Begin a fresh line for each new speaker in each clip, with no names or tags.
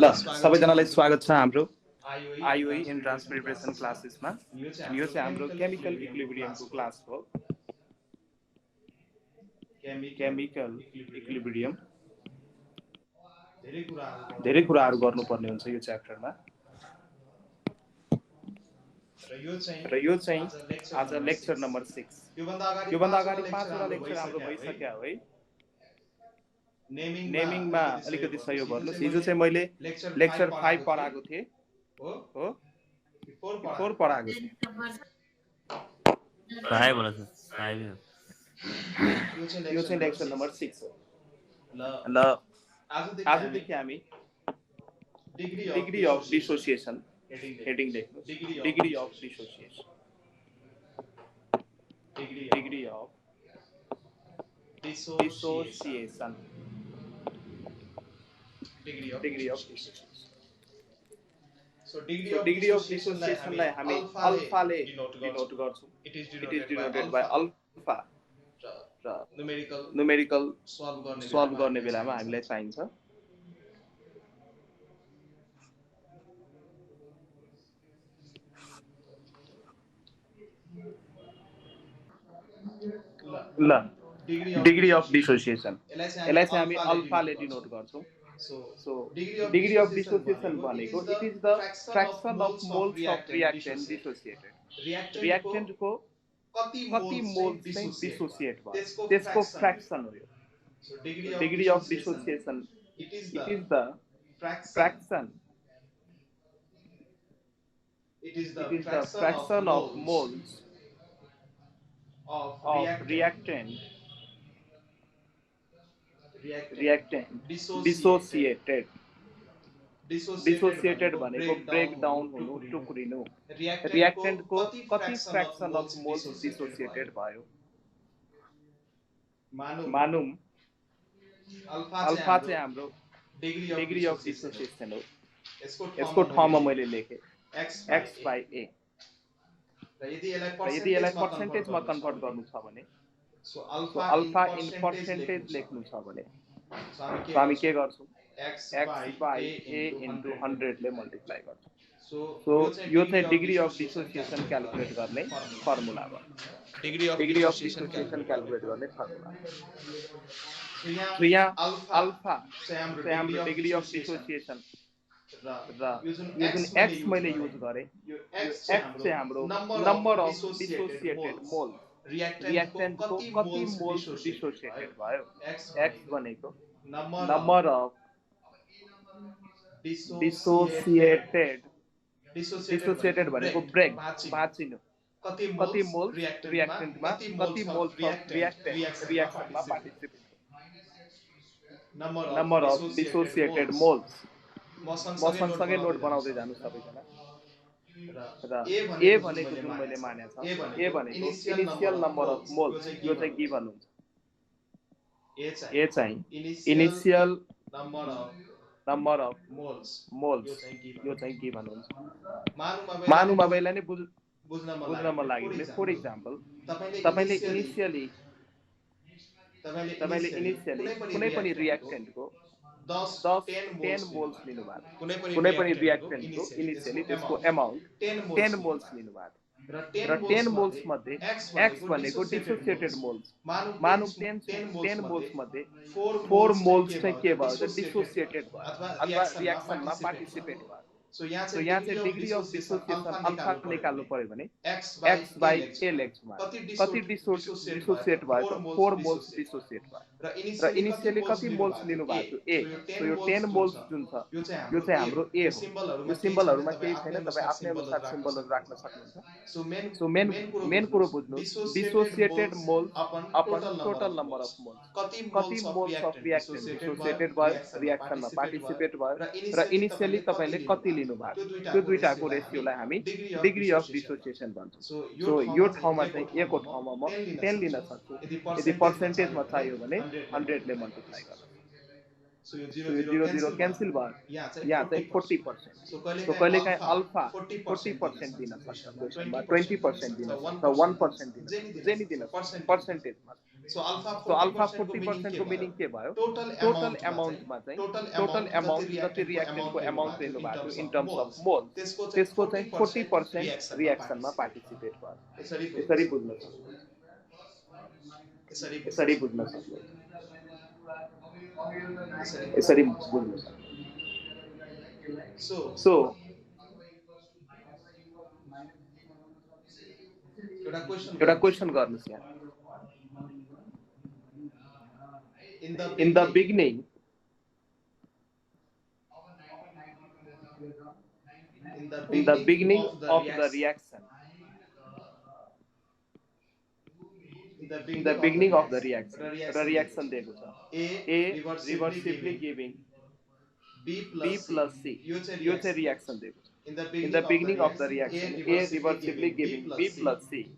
ल सबैजनालाई स्वागत छ हाम्रो आइओई इन्ट्रान्स प्रिपरेसन क्लासेसमा अनि यो चाहिँ हाम्रो केमिकल इक्विलिब्रियमको क्लास हो। केमिकल इक्विलिब्रियम धेरै कुराहरू गर्नुपर्ने हुन्छ यो च्याप्टरमा र यो चाहिँ आज लेक्चर नम्बर 6। योभन्दा अगाडि 5 वटा लेक्चर हाम्रो भइसक्यो है। नेमिङमा अलिकति सहयोग गर्नुस्। हिजो चाहिँ मैले लेक्चर 5 पढाएको थिएँ हो 4 पढाएको थिएँ। यो चाहिँ लेक्चर नम्बर 6 हो। ल आजदेखि हामी डिग्री अफ डिसोसिएसन हेडिङ लेख्नु। Degree of dissociation, degree of dissociation, degree of dissociation. So degree of dissociation लाई हामी अल्फा ले डिनोट गर्छौं। It is denoted by alpha र न्यूमेरिकल सल्भ गर्ने बेलामा हामीलाई चाहिन्छ। ल डिग्री अफ डिसोसिएसन यसलाई चाहिँ हामी अल्फा ले डिनोट गर्छौं। So degree of dissociation भनेको it is the fraction of moles of reactant dissociated. Reactant को कति मोल्स चाहिँ डिसोसिएट भयो त्यसको फ्र्याक्सन हो यो। Degree of dissociation it is the fraction of moles of reactant dissociated. Dissociated भनेको ब्रेक डाउन हुनु, टुक्रिनु। रिएक्टेन्ट को कति फ्र्याक्सन अफ मोल्स डिसोसिएटेड भयो। मानौं अल्फा चाहिँ हाम्रो डिग्री अफ डिसोसिएसन हो। यसको ठाउँमा मैले लेखे x by a। र यदि यसलाई पर्सेन्टेजमा कन्भर्ट गर्नु छ भने अल्फा इन पर्सेन्टेज लेख्नु छ भने हामी के गर्छौं x by a into 100 ले मल्टिप्लाई गर्छौं। सो यो चाहिँ डिग्री अफ डिसोसिएसन क्याल्कुलेट गर्ने फर्मुला हो। डिग्री अफ डिसोसिएसन क्याल्कुलेट गर्ने फर्मुला। सो यहाँ अल्फा चाहिँ हाम्रो डिग्री अफ डिसोसिएसन र यो जुन x मैले युज गरे यो x चाहिँ हाम्रो number of dissociated mole. Reactant को कति मोल्स डिसोसिएटेड भयो। x भनेको नम्बर अफ डिसोसिएटेड भनेको ब्रेक भाँचिनु, कति मोल्स रिएक्टेन्टमा, कति मोल्स अफ रिएक्सनमा participate, number of dissociated moles. म सँगसँगै नोट बनाउँदै जानु सबैजना। र ए भनेको जुन मैले मानेको छ ए भनेको इनिशियल नम्बर अफ मोल्स, यो चाहिँ गिभन हुन्छ। ए चाहिँ इनिशियल नम्बर अफ मोल्स, यो चाहिँ गिभन हुन्छ। मानौं अब यसलाई नै बुझ्न मन लाग्यो। फर एक्जाम्पल तपाईले इनिशियली कुनै पनि रिएक्टेन्टको 10 मोल्स लिनु भएको, कुनै पनि रिएक्टेन्टको इनिशियली त्यसको अमाउन्ट 10 मोल्स लिनु भएको र 10 मोल्स मध्ये x भनेको डिसोसिएटेड मोल्स। मानौं 10 मोल्स मध्ये 4 मोल्स चाहिँ के भयो डिसोसिएटेड भयो अथवा रिएक्सनमा पार्टिसिपेट भयो। सो यहाँ चाहिँ डिग्री अफ डिसोसिएसन अल्फा निकाल्नु पर्यो भने x by a लेख्छौं। कति डिसोसिएट भयो 4 मोल्स डिसोसिएट भयो र इनिशियली कति मोल्स लिनु भएको a। सो यो 10 मोल्स जुन छ यो चाहिँ हाम्रो a हो। यो सिम्बलहरुमा केही छैन, तपाई आफ्नै अनुसार सिम्बलहरु राख्न सक्नुहुन्छ। सो मेन कुरो बुझ्नु dissociated moles upon total number of moles. कति मोल्स अफ रिएक्टेन्ट डिसोसिएटेड भयो, रिएक्सनमा पार्टिसिपेट भयो र इनिशियली तपाईले कति लिनु भएको, त्यो दुईटाको रेशियोलाई हामी डिग्री अफ डिसोसिएसन भन्छौं। सो यो ठाउँमा चाहिँ a को ठाउँमा म 10 लिन सक्छु। यदि पर्सेन्टेजमा चाहियो भने 100 ले मल्टिप्लाई गर्नु। सो यो 0 0 क्यान्सल भयो यहाँ चाहिँ 40%. सो कहिलेकाहीँ अल्फा 40% दिन सक्छ क्वेसनमा, 20% दिन सक्छ, 1% दिन सक्छ, जे नि दिन सक्छ पर्सेन्टेजमा. सो अल्फा 40% को मिनिङ के भयो? टोटल एमाउन्टमा चाहिँ टोटल एमाउन्ट जति रियाक्टेन्टको एमाउन्ट लिनु भएको थियो इन टर्म्स अफ मोल, त्यसको चाहिँ 40% रियाक्सनमा पार्टिसिपेट भयो. यसरी बुझ्न सक्नु, यसरी बुझ्न सक्नु, यसरी बुझ्न सक्नु. सो एउटा क्वेसन गर्नुस् यहाँ. In the beginning, in the beginning of the reaction, in the beginning of the reaction दिएको छ. A reversibly giving B plus C, यो चाहिँ रियाक्सन दिएको छ. In the beginning of the reaction, A reversibly giving B plus C,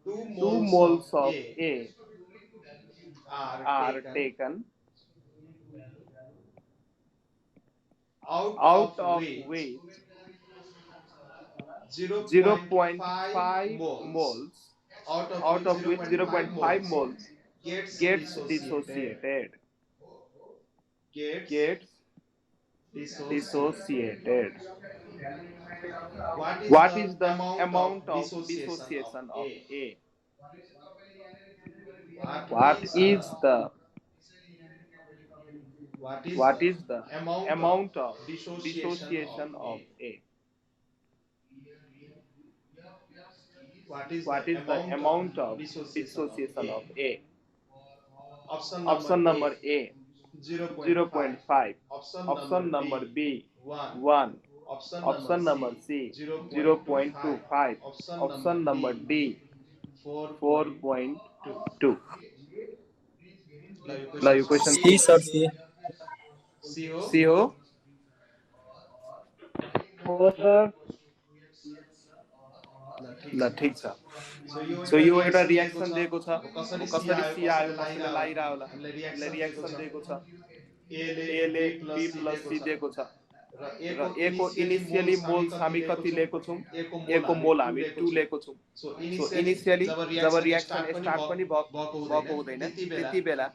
2 moles of A are taken, out of which 0.5 moles, out of which 0.5 moles gets dissociated. Gets dissociated. What is the amount of dissociation of A? What is the amount of dissociation of A? What is the amount of dissociation of A? Option number A 0.5, option number B 1, option number C 0.25, option number D 4.2. ल यो question
C sir
C हो. ल ठीक छ. So यो एउटा reaction दिएको छ. कसरी सी आयो कसैले लागिरा होला. यसले रियाक्सन दिएको छ. ए ले बी प्लस सी दिएको छ र ए को इनिशियली मोल्स हामी कति लिएको छौं? ए को मोल हामी 2 लिएको छौं. सो इनिशियली जब रियाक्सन स्टार्ट पनि भएको हुँदैन त्यति बेला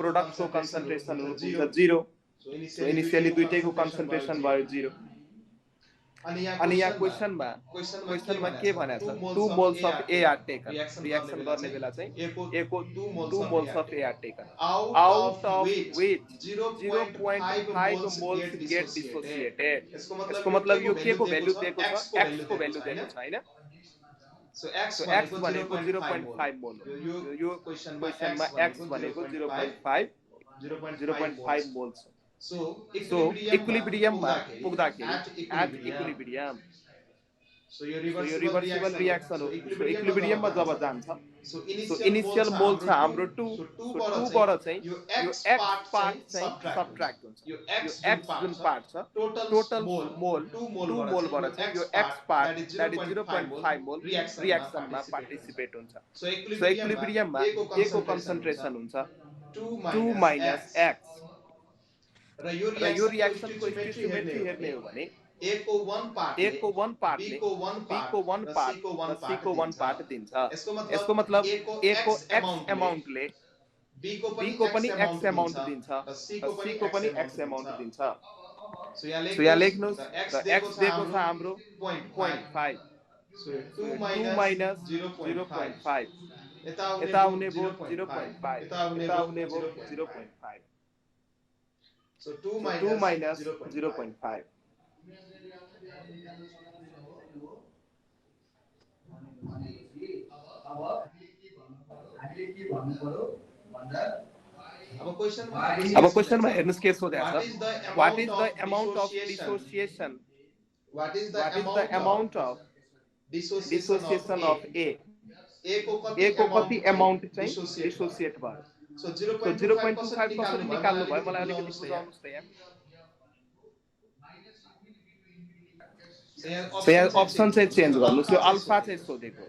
प्रोडक्टको कन्सन्ट्रेसन हुन्छ 0. सो इनिशियली दुईटैको कन्सन्ट्रेसन भयो 0. अनि यहाँ क्वेशनमा के भनेको छ? 2 moles of A are taken. Reaction गर्ने बेला चाहिँ A को 2 moles of A are taken, out of which 0.5 moles get dissociated. यसको मतलब यो के को भ्यालु दिएको छ? X को भ्यालु दिएको छ हैन. सो X भनेको 0.5 मोल हो. यो क्वेशनमा X भनेको 0.5 मोल छ. So equilibrium पुग्दाखेरि at equilibrium, so यो रिभर्सिबल रियाक्सन हो. सो इक्विलिब्रियम मा जब जान्छ सो इनिशियल मोल छ हाम्रो 2. सो 2 बाट चाहिँ यो x पार्ट चाहिँ सबट्र्याक्ट हुन्छ. यो x जुन पार्ट छ टोटल मोल 2 मोल बाट चाहिँ यो x पार्ट दैट इज 0.5 मोल रियाक्सनमा पार्टिसिपेट हुन्छ. सो इक्विलिब्रियम मा a को कन्सन्ट्रेसन हुन्छ 2 minus x. र यो रियाक्सन को स्टिचियोमेट्री हेर्ने हो भने A को 1 पार्टले B को 1 पार्ट र C को 1 पार्ट दिन्छ. यसको मतलब A को x अमाउन्टले B को पनि x अमाउन्ट दिन्छ र C को पनि x अमाउन्ट दिन्छ. सो यहाँ लेख्नुस् र x दिएको छ हाम्रो 0.5. सो 2 minus 0.5 यता आउने भो 0.5 यता आउने भो 0.5. So 2 minus 0.5. अब क्वेशनमा हेर्नुस् के सोधेको छ? What is the amount of dissociation? What is the amount of dissociation of A? A को कति अमाउन्ट चाहिँ डिसोसिएट भयो? So 0.25 कसरी निकाल्नु भयो? मलाई अलिकति बुझाउनुस् त यहाँ. सो यहाँ अप्सन चाहिँ चेन्ज गर्नुस्. यो अल्फा चाहिँ सोधेको.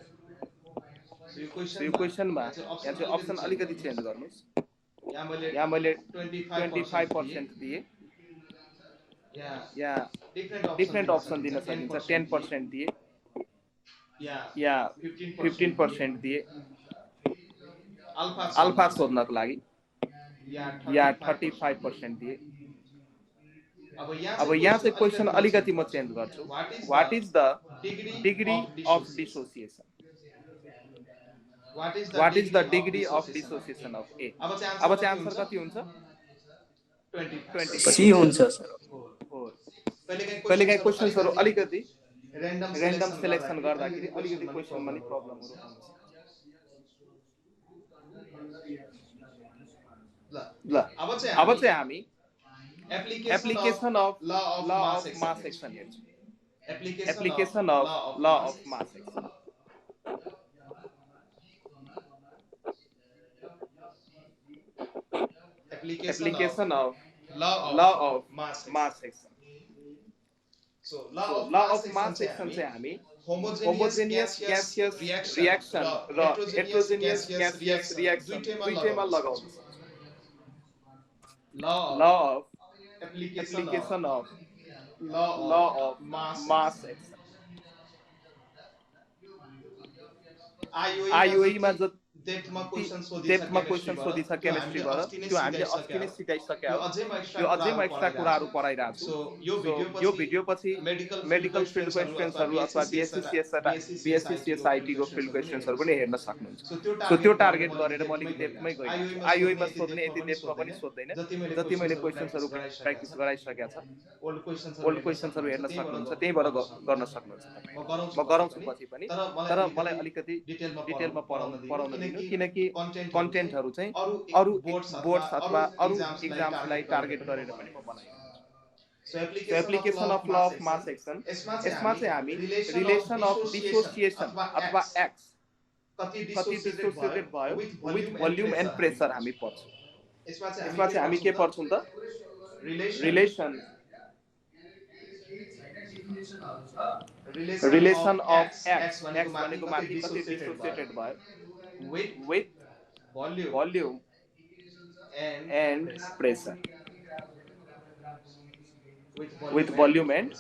सो यो क्वेशनमा यहाँ चाहिँ अप्सन अलिकति चेन्ज गर्नुस्. यहाँ मैले 25% दिए, या डिफ्रेन्ट अप्सन दिन सकिन्छ। 10% दिए, या 15% दिए अल्फा सोध्नको लागि, या 35% दिए। अब यहाँ चाहिँ क्वेसन अलिकति म चेन्ज गर्छु। What is the degree of dissociation? What is the degree of dissociation of A? अब चाहिँ आन्सर कति हुन्छ? 20
सी हुन्छ सर।
कहिलेकाहीँ क्वेसन्सहरू अलिकति र्यान्डम सेलेक्सन गर्दाखेरि अलिकति क्वेसनमा नि प्रब्लमहरू हुन्छ। ल अब चाहिँ हामी application of law of mass action हेर्छौँ। Application of law of mass action. Application of law of mass action. So law of mass action चाहिँ हामी होमोजेनियस ग्यासियस रिएक्सन र हेटेरोजेनियस ग्यासियस रिएक्सन दुईटैमा लगाउन सक्छौँ। Law of application of law of mass action. IOE मा जो डेप्थमा question सोधिछ केमिस्ट्रीबाट, त्यो हामीले अस्ति नै सिकाइसक्यो। त्यो अझै म एक्स्ट्रा कुराहरू पढाइरहेको छु। यो भिडियो पछि मेडिकल फिल्ड क्वेसन्सहरू अथवा बीएससी को फिल्ड क्वेसन्सहरू पनि हेर्न सक्नुहुन्छ। सो त्यो टार्गेट गरेर म अलिकति डेप्थमै गएको छु। आईओई मा सोध्ने यति डेप्थमा पनि सोध्दैन, जति मैले क्वेसन्सहरू प्र्याक्टिस गराइसकेको छ। ओल्ड क्वेसन्सहरू हेर्न सक्नुहुन्छ, त्यहीबाट गर्न सक्नुहुन्छ तपाईँ। म गराउँछु पछि पनि, तर मलाई अलिकति डिटेलमा पढाउन दिनु, किनकि कन्टेन्टहरू चाहिँ अरू बोर्ड्स अथवा अरू एक्जाम्सलाई टार्गेट गरेर पनि म बनाइरहेको छु। So application of law of mass action, यसमा चाहिँ हामी रिलेसन अफ डिसोसिएसन अथवा एक्स कति डिसोसिएटेड भयो विथ भोल्युम एन्ड प्रेसर हामी पढ्छौँ। यसमा चाहिँ हामी के पढ्छौँ त? रिलेसन अफ एक्स भनेको माथि कति डिसोसिएटेड भयो with volume and pressure, with volume and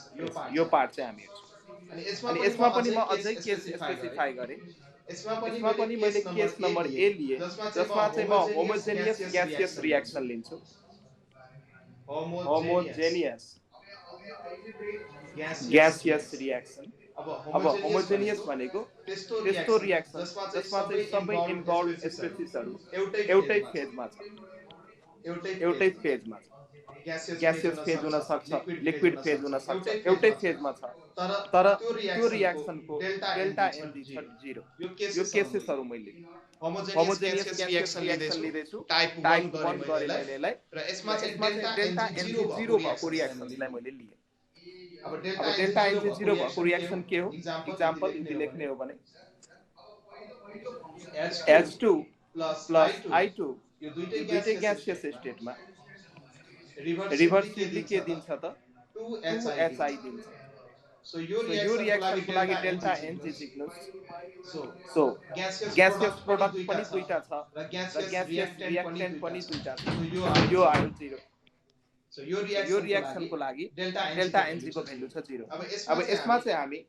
यो पार्ट चाहिँ हामी हेर्छौँ। अनि यसमा पनि म अझै केस स्पेसिफाई गरेँ। यसमा पनि मैले केस नम्बर ए लिए, जसमा चाहिँ म होमोजेनियस ग्यासियस रिएक्सन लिन्छु। Homogeneous gaseous reaction. अब होमोजेनियस भनेको त्यस्तो रिएक्सन जसमा चाहिँ सबै इन्भल्भ स्पेसिसहरू एउटै फेजमा छ। ग्यासियस फेज हुन सक्छ, लिक्विड फेज हुन सक्छ, एउटै फेजमा छ। तर त्यो रिएक्सनको डेल्टा एनजी छ 0। यो केसेसहरू मैले होमोजेनियस ग्यासियस रिएक्सन लिँदैछु, टाइप 1 गरेँ मैले यसलाई, र यसमा चाहिँ डेल्टा एनजी 0 भएको रिएक्सनलाई मैले लिएँ। अब डेल्टा एनजी 0 भएको रिएक्सन के हो? इक्जाम्पल यदि लेख्ने हो भने H2 प्लस I2 यो दुईटै ग्यासियस स्टेटमा रिभर्सिभली के दिन्छ त? 2HI दिन्छ। सो यो रिएक्सनको लागि डेल्टा एनजी लेख्नुस्। सो ग्यासियस प्रोडक्ट पनि दुईटा छ र ग्यासियस रिएक्टेन्ट पनि दुईटा छ। यो आयो 0। सो यो रिएक्सनको लागि डेल्टा एनजी को भ्यालु छ 0। अब यसमा चाहिँ हामी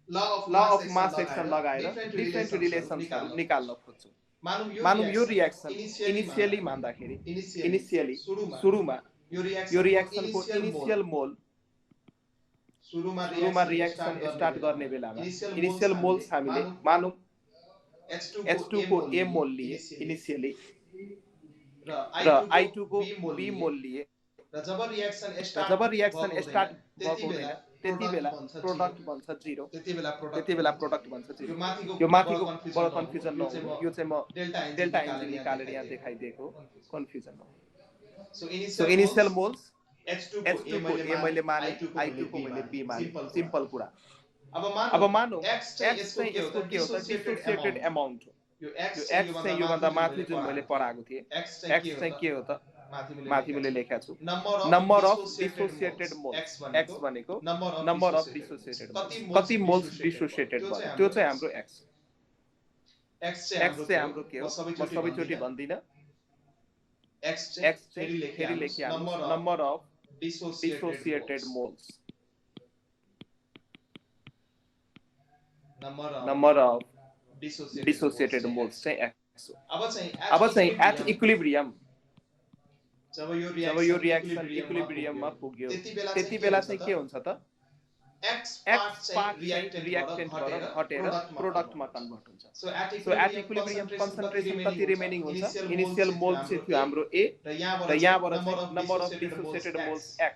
ल अफ मास एक्सन लगाएर डिफरेन्ट रिलेसन्सहरू निकाल्न खोज्छौँ। मानौँ यो रिएक्सन इनिशियली मान्दाखेरि, इनिशियली सुरुमा यो रिएक्सनको इनिशियल मोल, सुरुमा रिएक्सन स्टार्ट गर्ने बेलामा इनिशियल मोल्स हामीले मानौँ H2 को A मोल लिए इनिशियली, र I2 को B मोल लिए, र जब रिएक्सन स्टार्ट भएको हुँदैन त्यति बेला प्रोडक्ट बन्छ 0। त्यति बेला प्रोडक्ट बन्छ 0। यो माथिको बडो कन्फ्युजन नहुनु, यो चाहिँ म डेल्टा एनजी निकालेर यहाँ देखाइदिएको, कन्फ्युजन नहुनु। सो इनिशियल मोल्स H2 को A मैले माने, I2 को मैले B माने, सिम्पल कुरा। अब मानौँ X चाहिँ यसको के हो त? डिसोसिएटेड एमाउन्ट हो। यो X चाहिँ यो भन्दा माथि जुन मैले पढाएको थिएँ, X चाहिँ के हो त? माथि मैले लेखेको छु number of dissociated moles. X भनेको नम्बर अफ डिसोसिएटेड मोल्स, कति मोल्स डिसोसिएटेड भयो, त्यो चाहिँ हाम्रो X चाहिँ हाम्रो के हो? म सबैचोटि भन्दिनँ, x चाहिँ फेरि लेखिहाल्नुस् number of dissociated moles number of dissociated moles चाहिँ x हो। अब चाहिँ एट इक्विलिब्रियम जब यो रिएक्सन इक्विलिब्रियममा पुग्यो त्यति बेला चाहिँ के हुन्छ त x पार्ट चाहिँ रिएक्टेन्टबाट हटेर प्रोडक्टमा कन्भर्ट हुन्छ। सो एट इक्विलिब्रियम कन्सन्ट्रेसन कति रिमेनिङ हुन्छ इनिशियल मोल्स चाहिँ थियो हाम्रो a र यहाँबाट चाहिँ number of dissociated moles x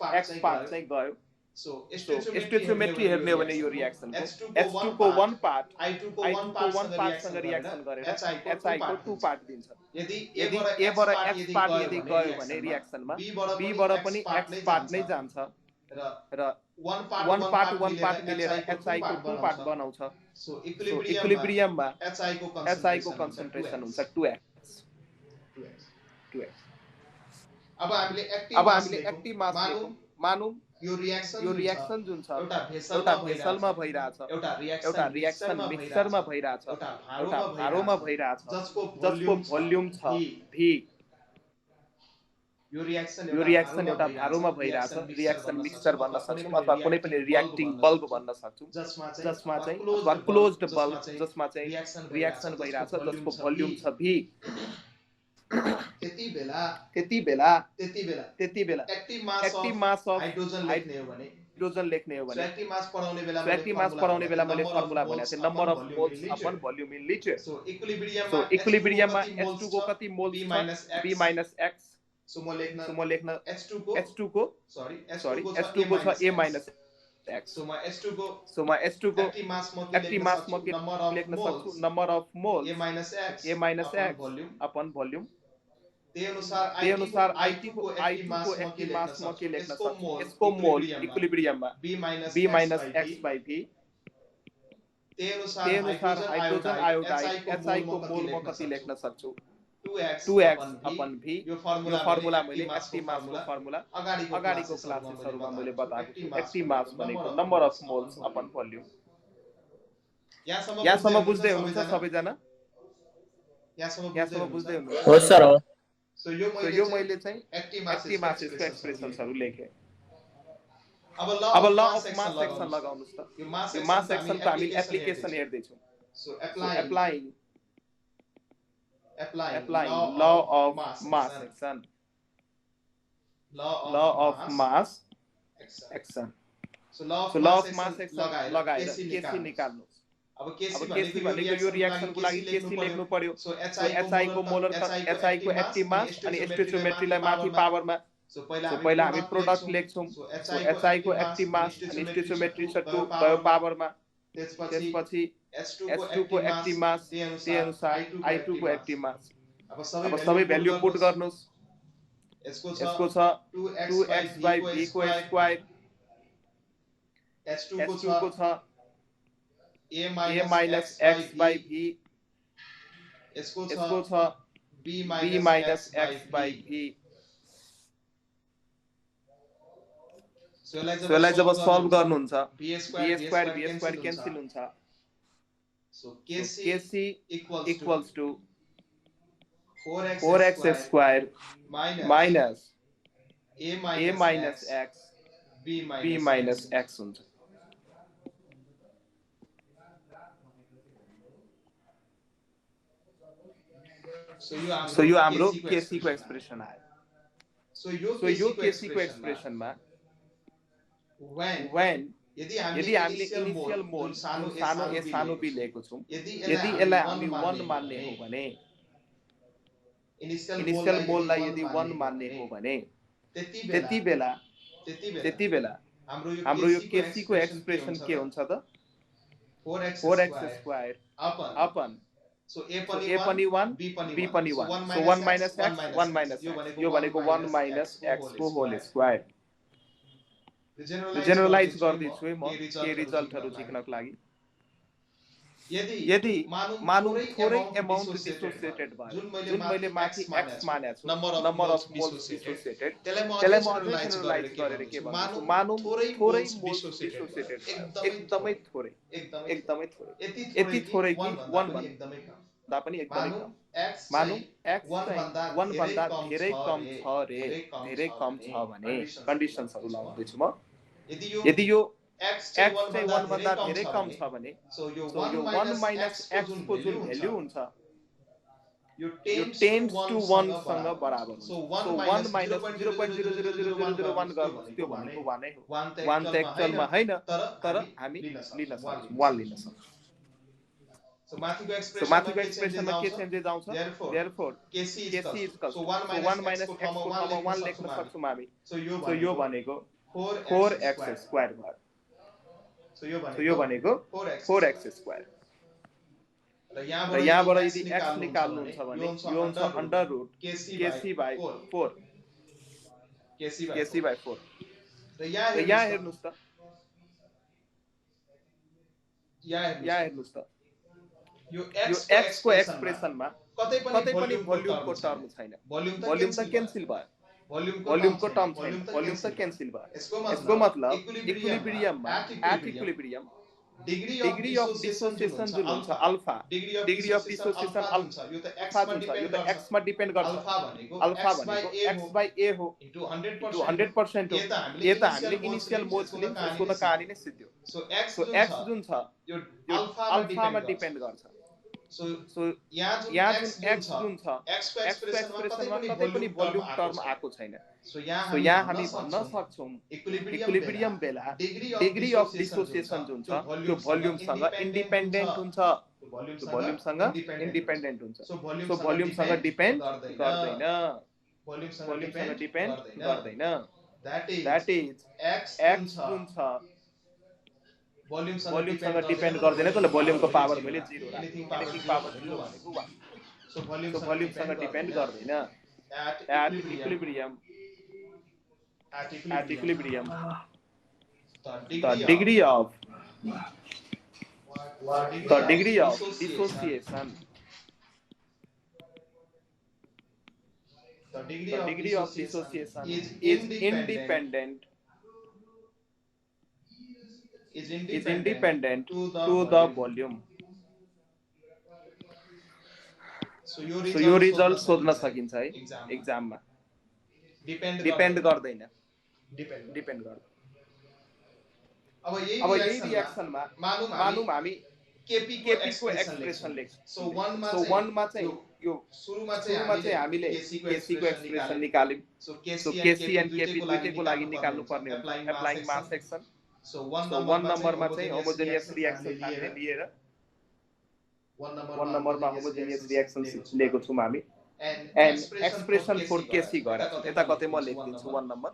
part चाहिँ गयो। सो स्टोइचियोमेट्री हेर्ने हो भने यो रिएक्सनको H2 को 1 पार्ट I2 को 1 पार्ट सँग रिएक्सन गरेर HI को 2 पार्ट दिन्छ। यदि A बाट X पार्ट यदि गयो भने रिएक्सनमा B बाट पनि X पार्ट नै जान्छ र 1 पार्ट मिलेर HI को 2 पार्ट बनाउँछ। सो इक्विलिब्रियममा HI को कन्सन्ट्रेसन हुन्छ 2x। अब हामीले एक्टिभ मास मानौं यो रिएक्सन जुन छ एउटा भेसलमा भइराछ एउटा रिएक्सन मिक्सचरमा भइराछ एउटा भारोमा भइराछ जसको भोल्युम छ v। यो रिएक्सन एउटा भारोमा भइराछ रिएक्सन मिक्सचर भन्न सक्छौं अथवा कुनै पनि रिएक्टिङ बल्ब भन्न सक्छौं जसमा चाहिँ अथवा क्लोज्ड बल्ब जसमा चाहिँ रिएक्सन भइराछ जसको भोल्युम छ v। त्यति बेला एक्टिभ मास अफ हाइड्रोजन लेख्ने हो भने एक्टिभ मास पढाउने बेला मैले फर्मुला भनेको थिएँ number of moles upon volume in litre. So इक्विलिब्रियममा H2 को कति मोल्स छ b minus x। सो म लेख्न H2 को छ a minus x। सो म H2 को एक्टिभ मास म के लेख्न सक्छु number of moles a minus x upon volume. त्यही अनुसार I2 को एक्टिभ मास म के लेख्न सक्छु यसको मोल इक्विलिब्रियममा b minus x by v। त्यही अनुसार हाइड्रोजन आयोडाइड HI को मोल म कति लेख्न सक्छु 2x अपन v। यो फर्मुला मैले एक्टिभ मासको फर्मुला अगाडिको क्लासेसहरुमा मैले बताएको छु। एक्टिभ मास भनेको number of moles upon volume. यहाँसम्म बुझ्दै हुनुहुन्छ सबैजना? यहाँसम्म बुझ्दै हुनुहुन्छ?
हो सर हो।
सो यो मैले चाहिँ एक्टिभ मासको एक्सप्रेसन्सहरु लेखे। अब ल अफ मास सेक्सन लगाउनुस् त। यो मास सेक्सनको हामी एप्लिकेसन हेर्दै छौं। So applying law of mass action so law of mass action लगाएर केसी निकाल्नुस्। अब केसी भनेको यो रिएक्सनको लागि केसी लेख्नु पर्यो। सो HI को मोलर HI को एक्टिभ मास अनि स्टोइचियोमेट्रीलाई माथि पावरमा। सो पहिला हामी प्रोडक्ट लेख्छौं। सो HI को एक्टिभ मास अनि स्टोइचियोमेट्री छ 2 गयो पावरमा। त्यसपछि H2 को एक्टिभ मास त्यही अनुसार I2 को एक्टिभ मास। अब सबै भ्यालु पुट गर्नुस्। यसको छ 2x by v को स्क्वायर। H2 को छ a minus x by v। यसको छ b minus x by v। So यसलाई जब सल्भ गर्नुहुन्छ b स्क्वायर क्यान्सल हुन्छ। So kc equals to 4x square minus a minus x b minus x हुन्छ। So यो हाम्रो केसी को एक्सप्रेसन आयो। सो यो केसी को एक्सप्रेसनमा when यदि हामीले इनिशियल मोल सानो a सानो b लिएको छौं यदि यसलाई हामी 1 मान्ने हो भने इनिशियल मोललाई यदि 1 मान्ने हो भने त्यति बेला हाम्रो यो केसी को एक्सप्रेसन के हुन्छ त 4x square upon so a पनि 1 b पनि 1 सो 1 minus x यो भनेको 1 minus x को होल स्क्वायर। जेनरलाइज गर्दै छु म के रिजल्टहरु सिक्नको लागि। यदि मानौं थोरै अमाउन्ट डिसोसिएटेड भयो जुन मैले माथि x मानेको छु नम्बर अफ मोल्स डिसोसिएटेड त्यसलाई म अझै जेनरलाइज गरेर के भन्छु मानौं थोरै मोल्स डिसोसिएटेड एकदमै थोरै यति थोरै कि 1 भन्दा पनि एकदमै कम।
x
मानौँ
चाहिँ
x
1
चाहिँ
भन्दा
1 भन्दा धेरै कम
रे,
छ रे, धेरै कम छ भने कन्डिसन्सहरु लगाउँदै छु म।
यदि
यदि यो
x चाहिँ
x
1
चाहिँ
भन्दा
1 भन्दा धेरै कम छ भने
सो यो
सो
1
यो 1
x
-
को
x
जुन
को जुन
भ्यालु
भ्यालु
हुन्छ
हुन्छ
यो
यो
10
10
to
to
1
1 सँग बराबर हुन्छ। सो 1 - 0.0000001 गर्नुस् त्यो भनेको 1 नै हो। 1 त एक्चुअलमा हैन, तर हामी लिन सक्छौं, 1 लिन सक्छौं।
सो माथिको
सो माथिको एक्सप्रेसनमा के चेन्जेस आउँछ? Therefore
kc
kc
so 1
so 1 -
x को
x को ठाउँमा 1 लेख्न सक्छौं हामी। सो यो भनेको
4x
4x स्क्वायर भयो।
सो
सो यो भनेको 4x स्क्वायर। र यहाँबाट यदि x निकाल्नुहुन्छ भने यो हुन्छ under root kc by 4 kc by 4।
र
यहाँ हेर्नुस् त, यहाँ हेर्नुस् त,
यो
यो
x को
x को एक्सप्रेसनमा
कतै
कतै पनि
पनि
भोल्युमको टर्म छैन। भोल्युम त क्यान्सल भयो,
भोल्युमको
भोल्युमको
टर्म
टर्म छैन, भोल्युम त क्यान्सल भयो।
यसको
यसको मतलब
इक्विलिब्रियममा
at equilibrium
degree
of dissociation जुन हुन्छ alpha, degree of dissociation alpha जुन छ यो त x मा डिपेन्ड गर्छ। अल्फा भनेको x/a हो
इन्टु
इन्टु
100%
100% हो।
ये
त हामीले इनिशियल मोल्स लियौं, यसको त कहानी नै सिद्धियो।
सो
सो x जुन छ
यो
यो
अल्फामा
अल्फामा डिपेन्ड गर्छ। सो
यहाँ
यहाँ
जुन
जुन x जुन छ
x को
x को एक्सप्रेसनमा
कतै
कतै पनि भोल्युम टर्म आएको छैन।
सो
सो यहाँ हामी भन्न सक्छौं इक्विलिब्रियम बेला डिग्री अफ डिसोसिएसन जुन छ त्यो भोल्युमसँग इन्डिपेन्डेन्ट हुन्छ, त्यो भोल्युमसँग इन्डिपेन्डेन्ट हुन्छ। सो भोल्युमसँग डिपेन्ड गर्दैन, भोल्युमसँग डिपेन्ड गर्दैन। दैट इज x जुन छ भोल्युमसँग डिपेन्ड गर्दैन, त्यसले भोल्युमको पावर मैले 0 राखेँ। एनीथिङ पावर 0 भनेको 1। सो भोल्युमसँग डिपेन्ड गर्दैन। At equilibrium the degree of dissociation is independent to the volume. So यो रिजल्ट सोध्न सकिन्छ है एक्जाममा। डिपेन्ड गर्दैन, डिपेन्ड गर्दैन। अब यही रिएक्सनमा मानौँ हामी केपी को एक्सप्रेसन लेख्छौं। सो 1 मा चाहिँ यो सुरुमा चाहिँ हामीले केसी को एक्सप्रेसन निकाल्यौं। सो केसी एन्ड केपी दुईटैको लागि निकाल्नु पर्ने हुन्छ एप्लाइङ मास एक्सन। सो 1 नम्बरमा चाहिँ होमोजेनियस रिएक्सन हामीले लिएर 1 नम्बरमा होमोजेनियस रिएक्सन लिएको छौं हामी। एन्ड एक्सप्रेसन फर केसी गरेर यता कतै म लेख्दिन्छु 1 नम्बर।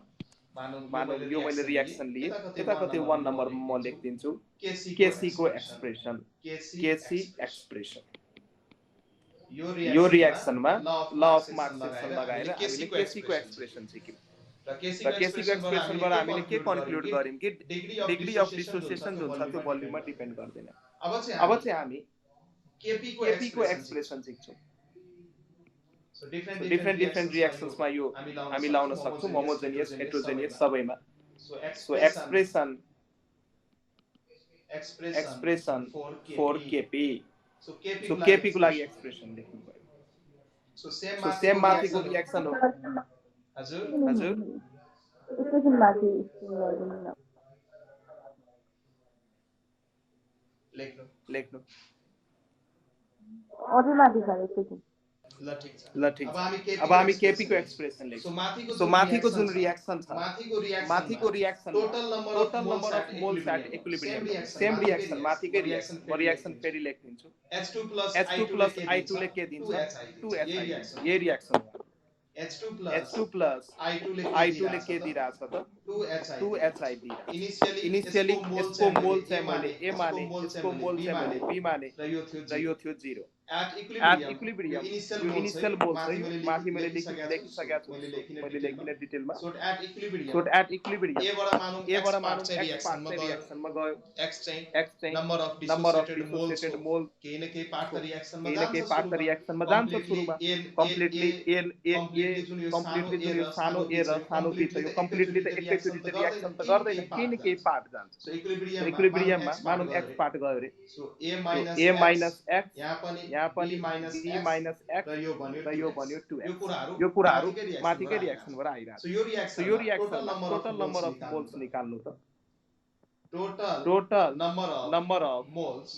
मानौँ यो मैले रिएक्सन लिए, यता कतै 1 नम्बरमा म लेख्दिन्छु केसी को एक्सप्रेसन, केसी एक्सप्रेसन। यो रिएक्सनमा ल अफ मास एक्सन लगाएर हामीले केसी को एक्सप्रेसन सिक्यौं। र केसी को एक्सप्रेसनबाट हामीले के कन्क्लुड गर्यौं कि डिग्री अफ डिसोसिएसन जुन छ त्यो भोल्युममा डिपेन्ड गर्दैन। अब चाहिँ हामी केपी को एक्सप्रेसन सिक्छौं। सो डिफरेन्ट रिएक्सन्समा यो हामी लाउन सक्छौं, होमोजेनियस हेटेरोजेनियस सबैमा। So expression for KP, so KP को लागि एक्सप्रेसन लेख्नु पर्यो। सो सेम माथिको रिएक्सन हो। हजुर
एकैछिन माथि
लेख्नु
अझै माथि छ एकैछिन।
ल ठीक छ।
अब हामी केपी को एक्सप्रेसन लेख्छौं। सो माथिको जुन रिएक्सन छ, माथिको reaction total number of moles at equilibrium, same reaction माथिकै रिएक्सन। म रिएक्सन फेरि लेख्दिन्छु। H2 plus I2 ले के दिन्छ 2SI। यही रिएक्सन हो। H2 plus I2 ले के दिइराछ त 2HI दिइराछ। इनिशियली यसको मोल चाहिँ मैले A माने, यसको मोल चाहिँ मैले B माने र यो थियो 0। एट इक्विलिब्रियम यो इनिशियल मोल छ, यो माथि मैले लेखिसकेको छु, मैले लेखिन डिटेलमा। सो एट इक्विलिब्रियम ए बाट मानौँ x पार्ट चाहिँ रिएक्सनमा गयो। x चाहिँ नम्बर अफ डिसोसिएटेड मोल
केही न केही पार्ट त
रिएक्सनमा जान्छ सुरुमा। कम्प्लिटली कम्प्लिटली जुन यो सानो ए र सानो बी छ यो कम्प्लिटली त एकैचोटी चाहिँ रिएक्सन त गर्दैन, केही न केही पार्ट जान्छ। इक्विलिब्रियममा मानौँ x पार्ट गयो रे। सो a - x यहाँ पनि
b minus
b
x
minus x
र यो बन्यो
र यो
2x
बन्यो 2x
यो कुराहरु
माथिकै रिएक्सनबाट आइराछ
सो यो
सो यो
रिएक्सनमा
रिएक्सनमा टोटल नम्बर अफ मोल्स निकाल्नु त
total
total
number
of moles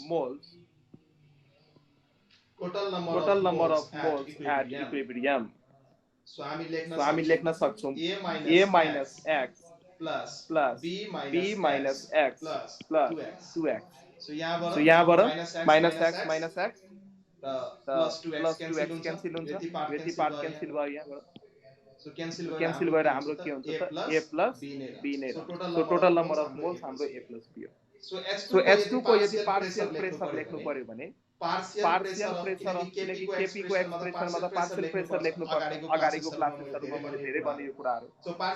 total
total
number
number
of
of moles at equilibrium
so हामी
लेख्न सक्छौं a minus x
plus
plus
b
b minus x plus 2x
so यहाँबाट
minus x minus x
plus 2x
cancel हुन्छ यति part cancel भयो यहाँबाट
so cancel
भएर हाम्रो के हुन्छ त a plus b नै so total number of moles हाम्रो a plus b हो
सो
सो H2 को यदि पार्शियल प्रेशर लेख्नु पर्यो भने पार्शियल प्रेशर अफ किनकि केपी को एक्सप्रेसनमा त पार्शियल प्रेशर लेख्नु पर्छ अगाडिको क्लासेसहरुमा मैले धेरै भने यो कुराहरु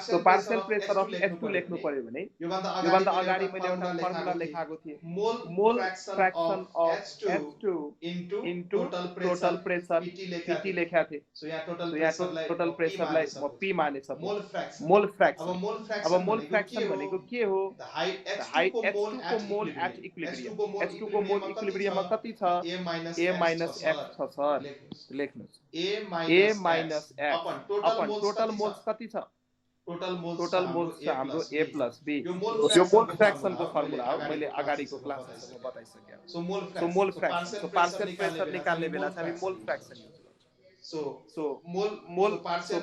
so partial pressure of H2 लेख्नु पर्यो भने यो भन्दा अगाडि मैले एउटा फर्मुला लेखाएको थिए मोल fraction of H2 into total pressure PT लेखेको थिए सो यहाँ टोटल प्रेशरलाई म P मानेछ मोल फ्र्याक्सन अब मोल फ्र्याक्सन भनेको के हो हाइट H2 को मोल एट इक्विलिब्रियम H2 को मोल इक्विलिब्रियममा कति छ a minus x छ सर लेख्नुस् a minus x upon total moles कति छ टोटल मोल्स छ हाम्रो a plus b यो मोल फ्र्याक्सन को फर्मुला हो मैले अगाडिको क्लासमा बताइसके सो मोल फ्र्याक्सन सो पार्शियल प्रेशर निकाल्ने बेला चाहिँ हामी मोल fraction use so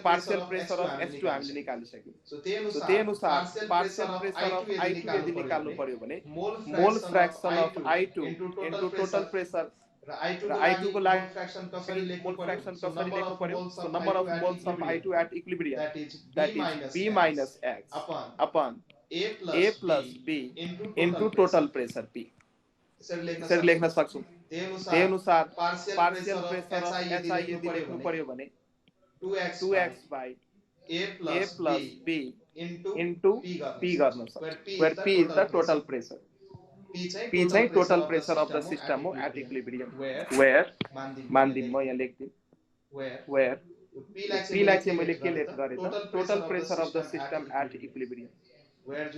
partial pressure of H2 हामीले निकालिसक्यौं सो त्यही अनुसार पार्शियल प्रेशर अफ I2 यदि निकाल्नु पर्यो भने mole fraction of I2 into total pressure र I2 को लागि मोल फ्र्याक्सन कसरी लेख्नु पर्यो so number of moles of I2 at equilibrium that is b minus x upon a plus b into total pressure p यसरी लेख्न सक्छौं त्यही अनुसार पार्शियल प्रेशर अफ SI यदि लेख्नु पर्यो भने 2x by a plus b into p गर्न सक्छौं where p is the total pressure p चाहिँ total pressure of the system हो एट इक्विलिब्रियम where मान्दिम म यहाँ लेख्दिम where p लाई चाहिँ मैले के लेख गरे त total pressure of the system at equilibrium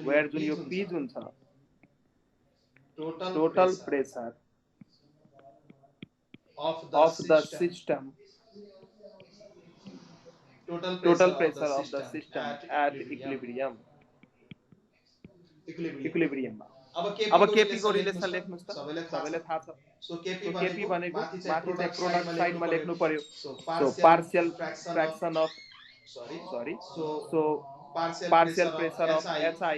where जुन यो p जुन छ total pressure of the system total pressure of the system at equilibrium अब केपी को रिलेसन लेख्नुस् त सबैले थाहा छ सो केपी भनेको माथि चाहिँ प्रोडक्ट साइडमा लेख्नु पर्यो so partial fraction of so partial pressure of SI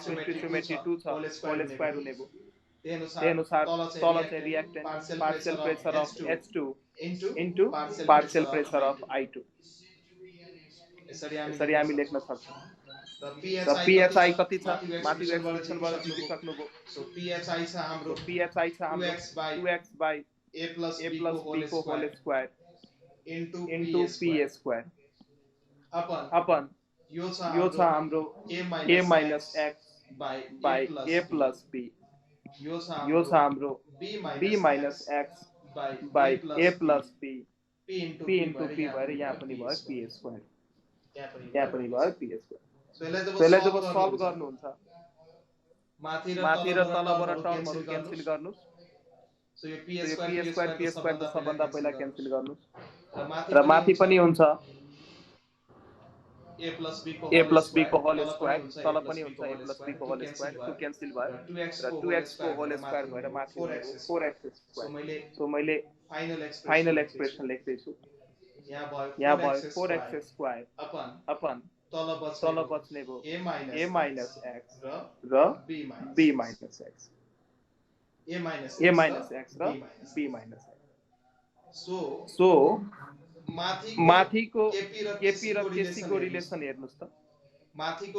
symmetry 2 छ होल स्क्वायर हुने भयो त्यही अनुसार तल चाहिँ reactant partial pressure of H2 into partial pressure of I2 यसरी हामी लेख्न सक्छौं र PSI कति छ माथिको एक्सप्रेसनबाट बुझिसक्नुभयो सो PSI छ हाम्रो 2x by a plus b को whole square into p square upon यो छ हाम्रो a minus x by a plus b यो छ हाम्रो b minus x by a plus b p into p भएर यहाँ पनि भयो p स्क्वायर यहाँ पनि भयो p स्क्वायर सो यसलाई जब सल्भ गर्नुहुन्छ माथि र तलबाट टर्महरु क्यान्सल गर्नुस् सो यो p स्क्वायर त सबभन्दा पहिला क्यान्सल गर्नुस् र माथि पनि हुन्छ a plus b को होल स्क्वायर तल पनि हुन्छ a plus b को होल स्क्वायर त्यो क्यान्सल भयो र 2x को होल स्क्वायर भएर माथि 4x स्क्वायर सो मैले फाइनल एक्सप्रेसन लेख्दै छु यहाँ भयो 4x स्क्वायर अपन तल बच्ने भयो a minus x र b minus x र b minus x सो माथिको केपी र केसी को रिलेसन हेर्नुस् त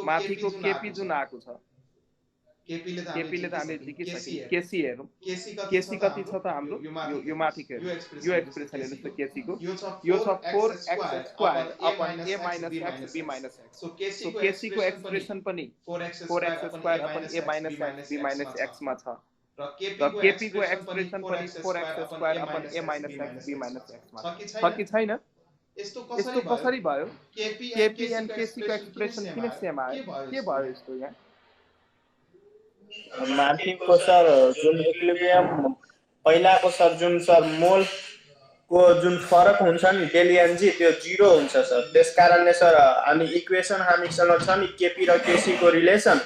माथिको केपी जुन आको छ केपीले त हामीले लेखिसक्यौं केसी हेरौं केसी कति छ त हाम्रो यो माथिको यो एक्सप्रेसन हेर्नुस् त केसी को यो छ 4x square upon a minus x b minus x so KC को एक्सप्रेसन पनि 4x square upon a minus x b minus x मा छ र केपी को एक्सप्रेसन पनि 4x square upon a minus x b minus x मा छ कि छैन यस्तो कसरी भयो केपी एन्ड केसी को एक्सप्रेसन किन सेम आयो के भयो यस्तो यहाँ
माथिको सर जुन इक्विलिब्रियम पहिलाको सर जुन सर मोल को जुन फरक हुन्छ नि डेल एनजी त्यो 0 हुन्छ सर। त्यसकारणले सर हामी इक्वेसन हामीसँग छ नि केपी र केसी को रिलेसन,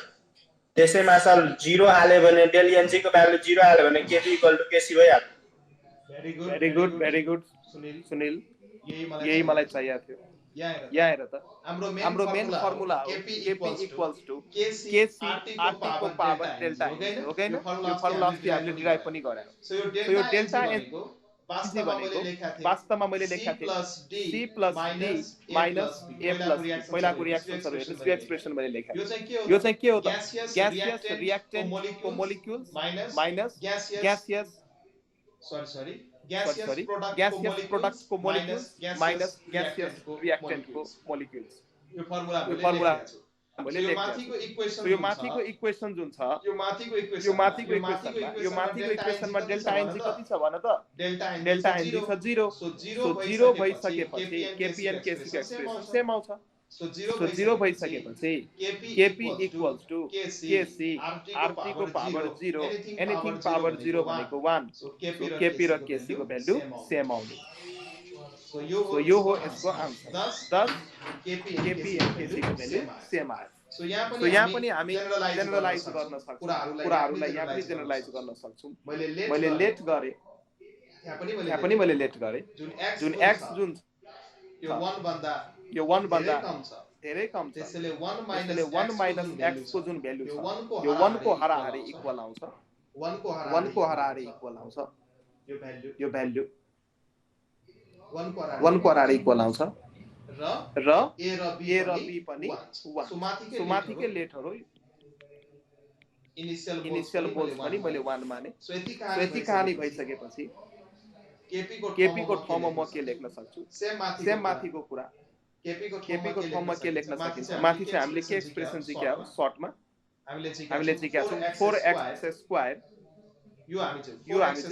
त्यसैमा सर 0 हाल्यो भने डेल एनजी को भ्यालु 0 हाल्यो भने केपी इक्वल टु केसी भइहाल्छ।
भेरी गुड सुनिल, यही मलाई चाहिएको थियो। यहाँ हेर त, हाम्रो मेन फर्मुला हो KP equals to KC RT को पावर डेल्टा एन, हो हैन? यो फर्मुला अस्ति हामीले डिराइभ पनि गरायौ। सो यो डेल्टा एन भनेको वास्तवमा मैले लेखेको थिएँ C plus D minus A plus B. पहिलाको रिएक्सन्सहरु हेर्नुस्, यो एक्सप्रेसन मैले लेखेको थिएँ। यो चाहिँ के हो त? ग्यासियस रिएक्टेन्ट को molecules minus gaseous gaseous products को molecules minus gaseous reactant को molecules।
यो फर्मुला
मैले लेखेको छु। यो माथिको इक्वेसन जुन छ, यो माथिको इक्वेसनमा डेल्टा एनजी कति छ भन त? डेल्टा एनजी छ 0। सो 0 भइसकेपछि केपी एन्ड केसी को एक्सप्रेसन सेम आउँछ। सो 0 भइसकेपछि KP equals to KC RT को पावर 0, एनीथिङ पावर 0 भनेको 1। सो केपी र केसी को भ्यालु सेम आउने। सो यो हो यसको answer. Thus KP and KC को भ्यालु सेम आयो। सो यहाँ पनि हामी जेनरलाइज गर्न सक्छौं, कुराहरुलाई यहाँ पनि जेनरलाइज गर्न सक्छौं। मैले लेट गरे, यहाँ पनि मैले लेट गरे। जुन एक्स जुन यो 1 भन्दा धेरै कम छ, त्यसैले 1 माइनस एक्स को जुन भ्यालु छ यो 1 को हाराहारी इक्वल आउँछ। 1 को हाराहारी इक्वल आउँछ यो भ्यालु 1 को हाराहारी इक्वल आउँछ र ए र बी पनि 1। सो माथिकै लेटहरु इनिशियल बोल्स पनि मैले 1 माने। सो यति कहानी भइसकेपछि केपी को ठाउँमा म के लेख्न सक्छु? सेम माथिको कुरा केपी को ठाउँमा के लेख्न सकिन्छ? माथि चाहिँ हामीले के एक्सप्रेसन सिक्या हो सर्टमा? हामीले सिक्या छौं 4x स्क्वायर। यो हामी चाहिँ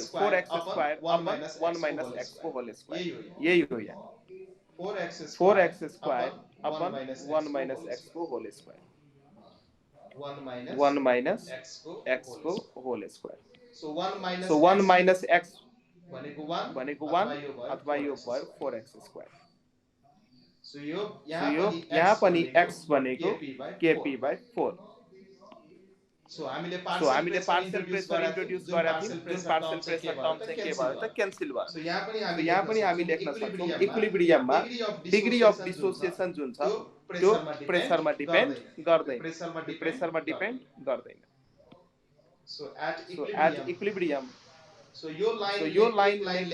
4x square upon 1 minus x को होल स्क्वायर। यही हो यहाँ 4x square upon 1 minus x को होल स्क्वायर, 1 माइनस x को whole square. So 1 minus x भनेको 1 अथवा यो भयो 4x स्क्वायर। सो यो यहाँ पनि x भनेको kp/4। सो हामीले पार्शियल प्रेसर इन्ट्रोड्युस गरेका थियौं। पार्शियल प्रेसर टर्म चाहिँ के भयो त? क्यान्सल भयो। सो यहाँ पनि हामी लेख्न सक्छौं इक्विलिब्रियममा डिग्री अफ डिसोसिएसन जुन छ त्यो प्रेसरमा डिपेन्ड गर्दैन। सो एट इक्विलिब्रियम सो यो लाइन एक लाइन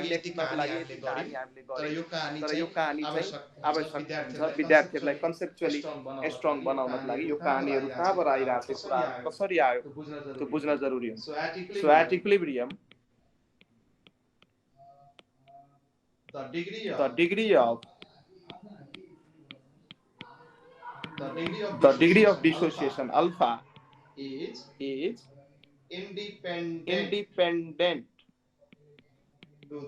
लेख्नको लागि यति कहानी हामीले गर्यौं। तर यो कहानी चाहिँ आवश्यक हुन्छ विद्यार्थीहरुलाई कन्सेप्चुअली स्ट्रङ बनाउनको लागि। यो कहानीहरु कहाँबाट आइराछ, कुराहरु कसरी आयो त्यो बुझ्न जरुरी हुन्छ। So at equilibrium the degree of dissociation alpha is independent to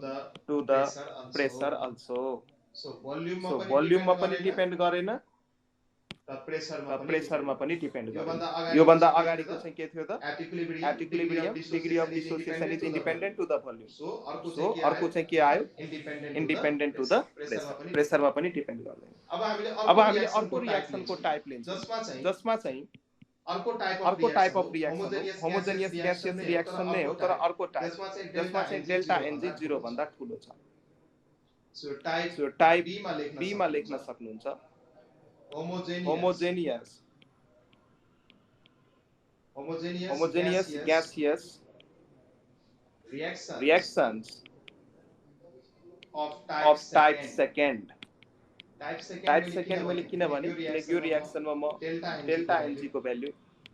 the pressure also. So volume मा पनि डिपेन्ड गरेन, प्रेसरमा पनि डिपेन्ड गरेन। यो भन्दा अगाडिको चाहिँ के थियो त? At equilibrium degree of dissociation is independent to the volume. So अर्को चाहिँ के आयो? इन्डिपेन्डेन्ट टु द प्रेसर, प्रेसरमा पनि डिपेन्ड गर्दैन। अब हामीले अर्को रिएक्सनको टाइप लिन्छौं जसमा चाहिँ अर्को टाइप अफ रिएक्सन हो, होमोजेनियस ग्यासियस रिएक्सन नै हो तर अर्को टाइप जसमा चाहिँ डेल्टा एनजी 0 भन्दा ठूलो छ। सो टाइप बी मा लेख्न सक्नुहुन्छ homogeneous gaseous reactions of type second। Type second मैले किन भने यो रिएक्सनमा म डेल्टा एनजी को भ्यालु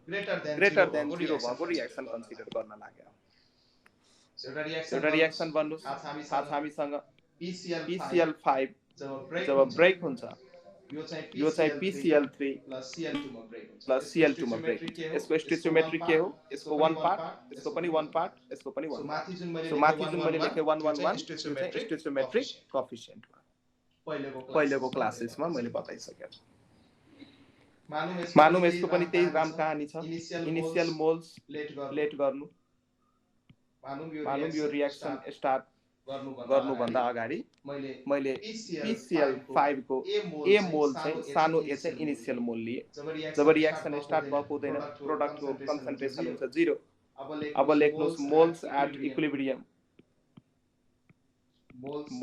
ग्रेटर देन 0 भएको रिएक्सन कन्सिडर गर्न लाग्यो। एउटा रिएक्सन भन्नुस् साथ हामीसँग PCl5 जब ब्रेक हुन्छ यो चाहिँ PCl3 प्लस Cl2 मा ब्रेक हुन्छ। यसको स्टोइचियोमेट्री के हो? यसको 1 पार्ट, यसको पनि 1 पार्ट, यसको पनि 1 पार्ट। सो माथि जुन मैले लेखे 111 यो चाहिँ स्टोइचियोमेट्रिक कोएफिसिएन्ट हो। पहिलेको क्लासेसमा मैले बताइसके छु। मानौं यसको पनि त्यही राम कहानी छ। इनिशियल मोल्स लेट गर्नु, मानौं यो रिएक्सन स्टार्ट गर्नुभन्दा अगाडि मैले PCl5 को ए मोल चाहिँ सानो ए चाहिँ इनिशियल मोल लिए। जब रिएक्सन स्टार्ट भएको हुँदैन प्रोडक्टको कन्सन्ट्रेसन हुन्छ 0। अब लेख्नुस् moles at equilibrium,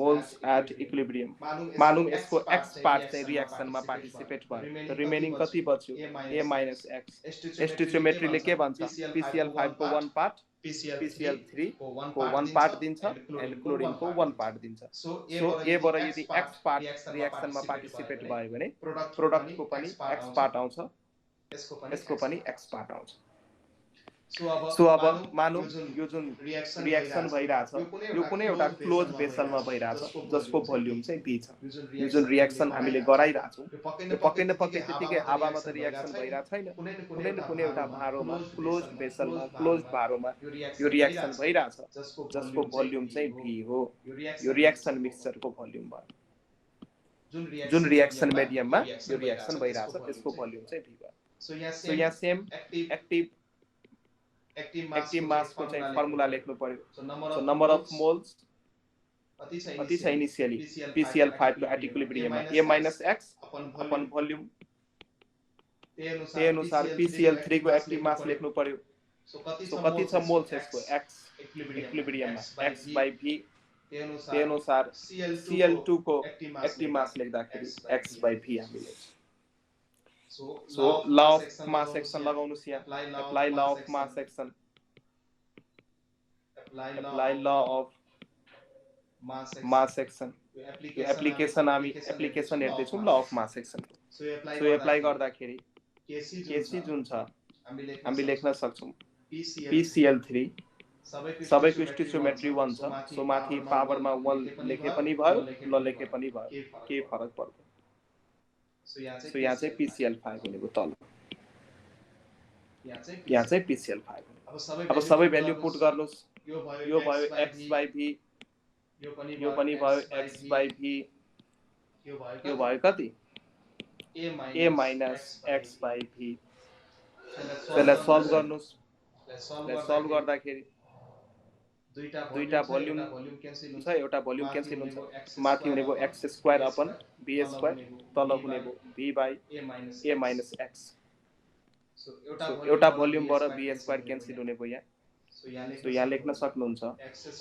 moles at equilibrium. मानौँ यसको एक्स पार्ट चाहिँ रिएक्सनमा पार्टिसिपेट भयो, त रिमेनिङ कति बच्यो a minus x। स्टोइचियोमेट्रीले के भन्छ PCl5 को 1 पार्ट PCl3 को 1 पार्ट दिन्छ एन्ड क्लोरिन को 1 पार्ट दिन्छ। सो ए बाट यदि एक्स पार्ट रिएक्सनमा पार्टिसिपेट भयो भने प्रोडक्टको पनि एक्स पार्ट आउँछ, यसको पनि एक्स पार्ट आउँछ। सो अब मानौँ यो जुन रिएक्सन भइरहेछ यो कुनै एउटा क्लोज भेसलमा भइरहेछ जसको भोल्युम चाहिँ b छ। यो जुन रिएक्सन हामीले गराइरहेछौँ यो पक्कै न पक्कै त्यतिकै हावामा त रिएक्सन भइरहेको छैन, कुनै न कुनै एउटा भारोमा क्लोज भेसलमा क्लोज भारोमा यो रिएक्सन भइरहेछ जसको भोल्युम चाहिँ b हो। यो रिएक्सन मिक्सचरको भोल्युम भयो। जुन रिएक्सन मिडियममा यो रिएक्सन भइरहेछ त्यसको भोल्युम चाहिँ b भयो। सो यहाँ सेम एक्टिभ मास को चाहिँ फर्मुला लेख्नु पर्यो। सो नम्बर अफ मोल्स कति छ इनिशियली PCl5 को एट इक्विलिब्रियममा a minus x upon volume. त्यही अनुसार PCl3 को एक्टिभ मास लेख्नु पर्यो। सो कति छ मोल्स यसको x इक्विलिब्रियममा x by v। त्यही अनुसार Cl2 को एक्टिभ मास लेख्दाखेरि x by v हामीले। So law of mass action लगाउनुस् यहाँ, apply law of mass action, apply law of mass action। यो एप्लिकेसन हामी एप्लिकेसन हेर्दैछौँ law of mass action. So apply गर्दाखेरि केसी जुन छ हामी लेख्न सक्छौँ PCl3 सबैको स्टोइचियोमेट्री 1 छ। सो माथि पावरमा 1 लेखे पनि भयो नलेखे पनि भयो, के फरक पर्दैन। सो यहाँ चाहिँ PCl5 भनेको तल, यहाँ चाहिँ PCl5। अब सबै भ्याल्यु पुट गर्नुस्। यो भयो x by v, यो पनि भयो x by v, यो भयो कति a minus x by v। त्यसलाई सल्भ गर्नुस्। सल्भ गर्दाखेरि दुईटा भोल्युम हुन्छ, एउटा भोल्युम क्यान्सल हुन्छ। माथि हुनेको x square upon b square, तल हुनेको v by a minus x। एउटा भोल्युमबाट b स्क्वायर क्यान्सल हुनेको यहाँ। सो यहाँ लेख्न सक्नुहुन्छ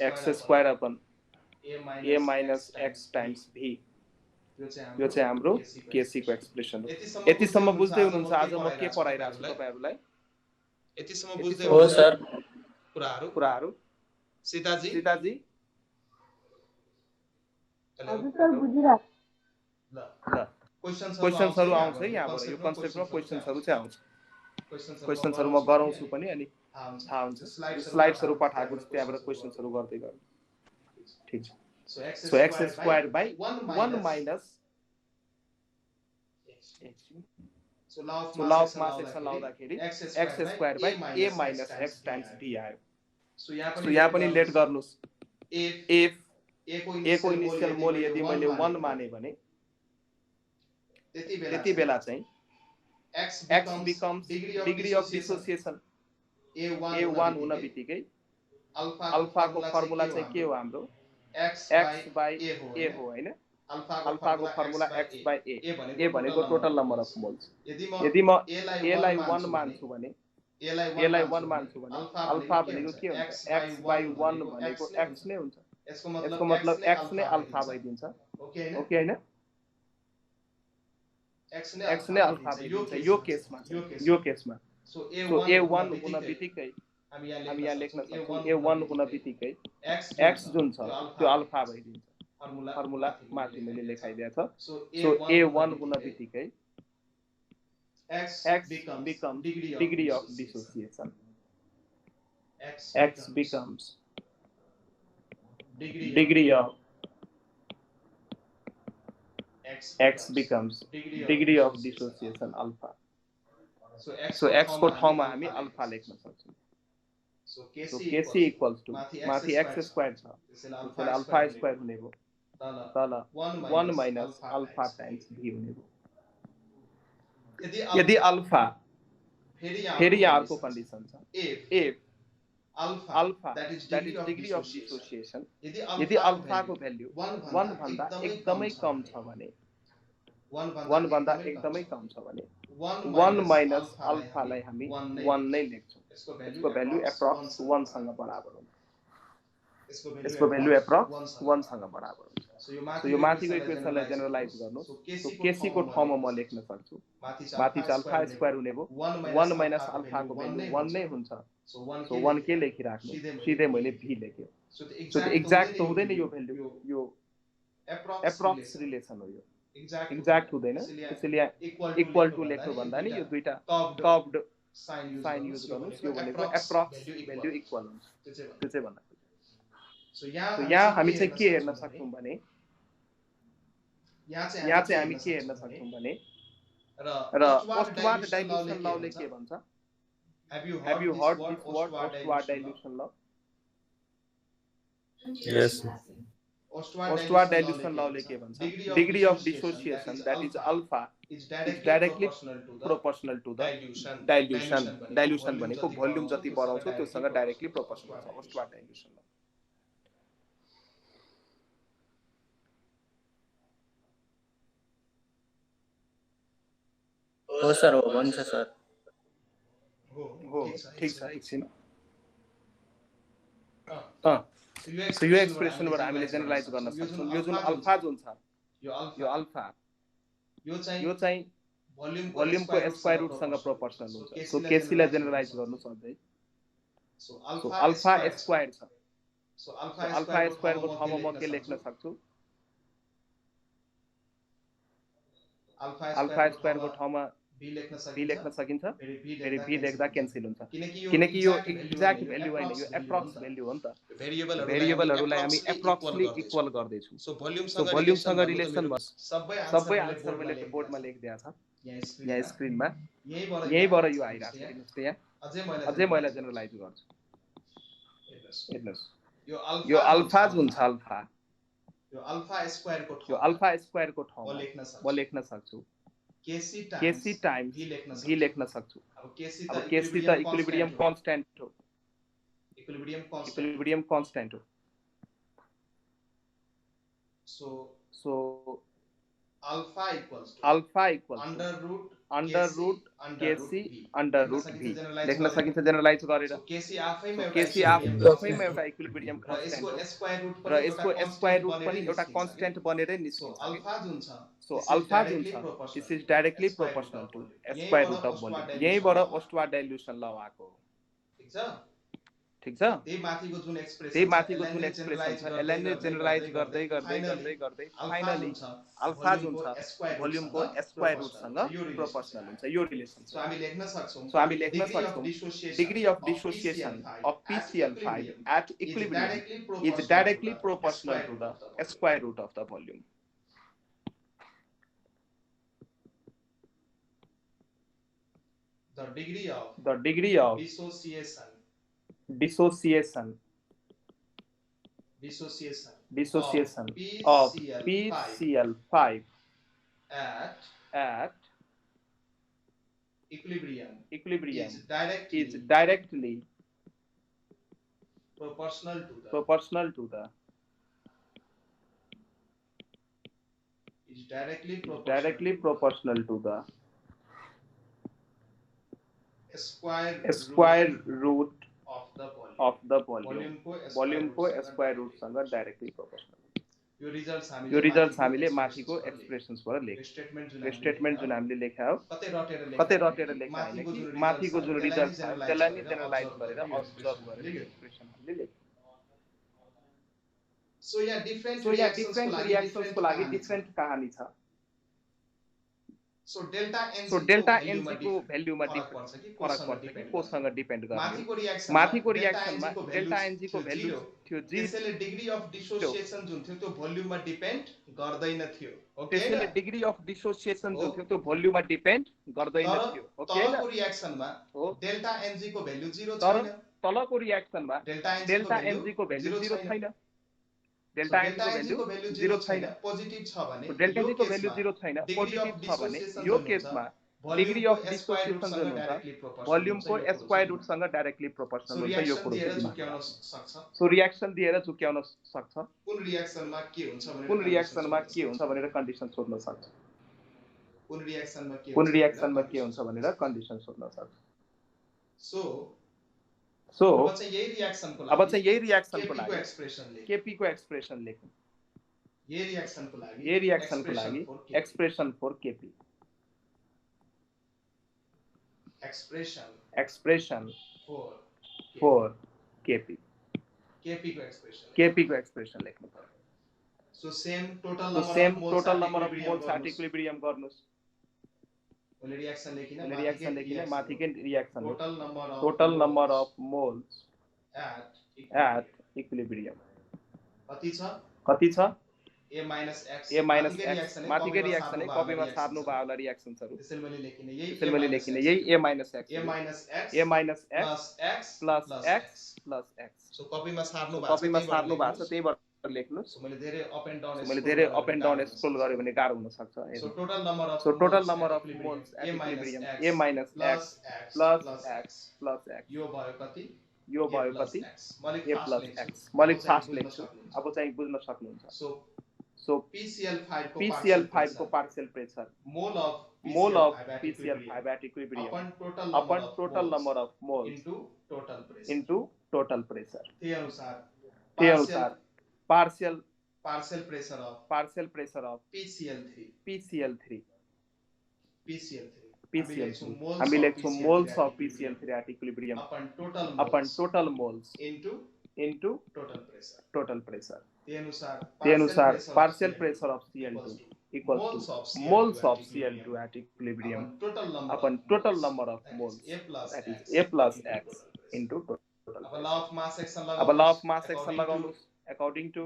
x square upon a minus x times v। यो चाहिँ हाम्रो केसी को एक्सप्रेसन हो। यतिसम्म बुझ्दै हुनुहुन्छ आज म के पढाइरहेको छु तपाईहरुलाई?
यतिसम्म बुझ्दै
हो सर
कुराहरु? सीताजी
हजुर सर बुझिरहेको।
ल
क्वेशन्सहरु आउँछ है यहाँबाट। यो कन्सेप्टमा क्वेशन्सहरु चाहिँ आउँछ। क्वेशन्सहरु म गराउँछु पनि अनि थाहा हुन्छ। स्लाइड्सहरु पठाएको छु त्यहाँबाट क्वेशन्सहरु गर्दै गर्नु। ठीक छ। So x square by 1 minus so law of mass action लाउँदाखेरि x square by a minus x times v आयो। सो यहाँ पनि लेट गर्नुस्। इफ a को इनिशियल मोल यदि मैले 1 माने भने त्यति बेला चाहिँ x becomes degree of dissociation a1 हुन बित्तिकै अल्फा को फर्मुला चाहिँ के हो हाम्रो x by a हो हैन। अल्फा को फर्मुला x by a भनेको टोटल नम्बर अफ मोल्स। यदि म a लाई 1 मान्छु भने अल्फा भनेको के हुन्छ x by 1 भनेको x नै हुन्छ। यसको मतलब x नै अल्फा भइदिन्छ। ओके हैन? x नै अल्फा भइदिन्छ यो केसमा। सो a1 हुन बित्तिकै हामी यहाँ लेख्न सक्छौं a1 हुन बित्तिकै x जुन छ त्यो अल्फा भइदिन्छ। फर्मुला माथि मैले लेखाइदिएको छ। सो a1 हुन बित्तिकै x becomes degree of dissociation। x becomes degree of degree of dissociation alpha। So x को ठाउँमा हामी अल्फा लेख्न सक्छौं। सो kc इक्वल्स टु माथि x स्क्वायर छ त्यसैले अल्फा स्क्वायर हुने भयो तल 1 माइनस अल्फा टाइम्स v हुने भयो। यदि अल्फा फेरि यहाँ अर्को कन्डिसन छ। If alpha that is degree of dissociation यदि अल्फाको भ्यालु 1 भन्दा एकदमै कम छ भने 1 भन्दा एकदमै कम छ भने 1 माइनस अल्फालाई हामी 1 नै लेख्छौँ यसको भ्यालु एप्रोक्स 1 सँग बराबर हुन्छ यसको भ्यालु एप्रोक्स 1 सँग बराबर हुन्छ सो यो माथिको इक्वेसनलाई जेनरलाइज गर्नु सो केसी को ठाउँमा म लेख्न सक्छु माथि चाहिँ अल्फा स्क्वायर हुने भो 1 माइनस अल्फाको भ्यालु 1 नै हुन्छ सो 1 के लेखिराख्नु सिधै मैले भी लेख्यो सो एक्ज्याक्ट त हुँदैन यो भ्यालु यो एप्रोक्स रिलेसन हो यो एक्ज्याक्ट हुँदैन त्यसैले इक्वल टु लेख्नु भन्दा नि यो दुईटा कर्भ्ड साइन युज गर्नुस् यो भनेको एप्रोक्स भ्यालु इक्वल हुन्छ त्यो चाहिँ भन्दा सो यहाँ हामी चाहिँ के हेर्न सक्छौं भने यहाँ चाहिँ हामी के हेर्न सक्छौं भने र पोस्टवार्ड डाइल्युसन लले के भन्छ Have you heard this word postward dilution law?
Yes.
Postward dilution law ले के भन्छ degree of dissociation that is alpha is directly proportional to the dilution भनेको भोल्युम जति बढाउँछ त्योसँग डाइरेक्टली प्रोपोर्सनल छ postward dilution law
हो सर हो भन्छ सर
हो ठीक छ एकछिन सो यो एक्सप्रेसनबाट हामीले जेनरलाइज गर्न सक्छौं यो जुन अल्फा जुन छ यो अल्फा यो चाहिँ भोल्युमको स्क्वायर रुट सँग प्रोपोर्सनल हुन्छ सो केसी लाई जेनरलाइज गर्नु सधैं सो अल्फा स्क्वायर छ सो अल्फा स्क्वायर को ठाउँमा म के लेख्न सक्छु अल्फा स्क्वायर को ठाउँमा बी लेख्न सकिन्छ फेरि बी लेख्दा क्यान्सल हुन्छ किनकि यो एक्ज्याक्ट भ्यालु हैन यो एप्रोक्स भ्यालु हो नि त भेरिएबलहरुलाई हामी एप्रोक्सली इक्वल गर्दै छौं सो भोल्युम सँग रिलेसन भन्छ सबै आन्सर मैले बोर्डमा लेखिदिया छ यहाँ स्क्रिनमा यहीबाट यो आइराछ हेर्नुस् त यहाँ अझै मैले जेनरलाइज गर्छु हेर्नुस् यो अल्फा जुन छ अल्फा यो अल्फा स्क्वायर को ठाउँमा म लेख्न सक्छु केसी टाइम्स भी लेख्न सक्छु अब केसी त इक्विलिब्रियम कांस्टेंट हो इक्विलिब्रियम कांस्टेंट हो so alpha equals under root KC under root भी लेख्न सकिन्छ जेनरलाइज गरेर केसी आफैमा एउटा इक्विलिब्रियम कांस्टेंट हो र यसको स्क्वायर रूट पनि एउटा कांस्टेंट बनेरै निस्किन्छ सो अल्फा जुन छ this is directly proportional to square root of volume यहीबाट पोस्टवार्ड डाइल्युसन ल आको ठीक छ त्यही माथिको जुन एक्सप्रेसन छ यसलाई नै जेनरलाइज गर्दै फाइनली अल्फा जुन छ भोल्युमको स्क्वायर रूट सँग प्रोपोर्शनल हुन्छ यो रिलेसन सो हामी लेख्न सक्छौं degree of dissociation of PCl5 at equilibrium is directly proportional to the square root of the volume the degree of dissociation of PCl5 at equilibrium is directly proportional to the square root of the volume को square route सँग directly proportional यो results हामीले माथिको एक्सप्रेसन्सबाट लेख्यौं statement जुन हामीले लेख्या हो कतै रटेर लेख्या हैन कि माथिको जुन रिजल्ट छ त्यसलाई नि जेनरलाइज गरेर अब्जर्भ गरेर यो एक्सप्रेसन हामीले लेख्यौं सो यहाँ डिफरेन्ट रिएक्सन्सको लागि डिफरेन्ट कहानी छ सो डेल्टा एनजी को भ्यालुमा फरक पर्छ कि कोसँग डिपेन्ड गर्ने माथिको रिएक्सनमा डेल्टा एनजी को भ्यालु थियो 0 त्यसैले डिग्री अफ डिसोसिएसन जुन थियो त्यो भोल्युममा डिपेन्ड गर्दैन थियो ओके त्यसैले डिग्री अफ डिसोसिएसन जुन थियो त्यो भोल्युममा डिपेन्ड गर्दैन थियो ओके तलको रिएक्सनमा डेल्टा एनजी को भ्यालु 0 छैन तलको रिएक्सनमा डेल्टा एनजी को भ्यालु 0 छैन डेल्टा एनजी को भ्यालु 0 छैन पोजिटिभ छ भने डेल्टा एनजी को भ्यालु 0 छैन पोजिटिभ छ भने यो केसमा डिग्री अफ डिसोसिएसन जुन हुन्छ भोल्युमको स्क्वायर रुटसँग डाइरेक्टली प्रोपोर्सनल हुन्छ यो कुरो चाहिँ दिमागमा राख्नु। सो रियाक्सन दिएर झुक्याउन सक्छ,
कुन रियाक्सनमा के हुन्छ
भनेर कन्डिसन सोध्न सक्छ,
कुन रियाक्सनमा
के हुन्छ भनेर कन्डिसन सोध्न सक्छ।
सो अब चाहिँ यही रियाक्सनको लागि
केपी को एक्सप्रेसन लेख्नु।
यही रियाक्सनको लागि
expression for KP,
expression
for KP, KP को एक्सप्रेसन लेख्नु पर्यो।
So same total
number of moles at equilibrium गर्नुस्।
मैले रियाक्सन
लेखिन माथिकै रियाक्सन हो। Total number of moles at equilibrium कति छ?
A minus x
माथिकै रियाक्सन है, कपीमा छाप्नु भयो होला रियाक्सन्सहरु।
त्यसैले मैले लेखिने
यही A minus x
plus x
plus x plus x।
So कपीमा छाप्नु
भएको छ, त्यही भएर लेख्नु।
सो मैले धेरै अप
एन्ड डाउन स्क्रोल गर्यो भने गाह्रो हुन सक्छ।
So total number of
moles at equilibrium
A minus x
plus x
यो भयो कति?
A plus x। मैले फास्ट लेख्छु, अब चाहिँ बुझ्न सक्नुहुन्छ। सो PCl5 को partial pressure mole of PCl5 at equilibrium upon total number of moles into total pressure। ते अनुसार पार्शियल प्रेशर अफ PCl3 हामी लेख्छौं moles of PCl3 at equilibrium upon total moles into total pressure। ते अनुसार partial pressure of Cl2 equals to moles of Cl2 at equilibrium upon total number of moles, that is A plus x into total।
अब law of mass action
लगाउनुस्। according to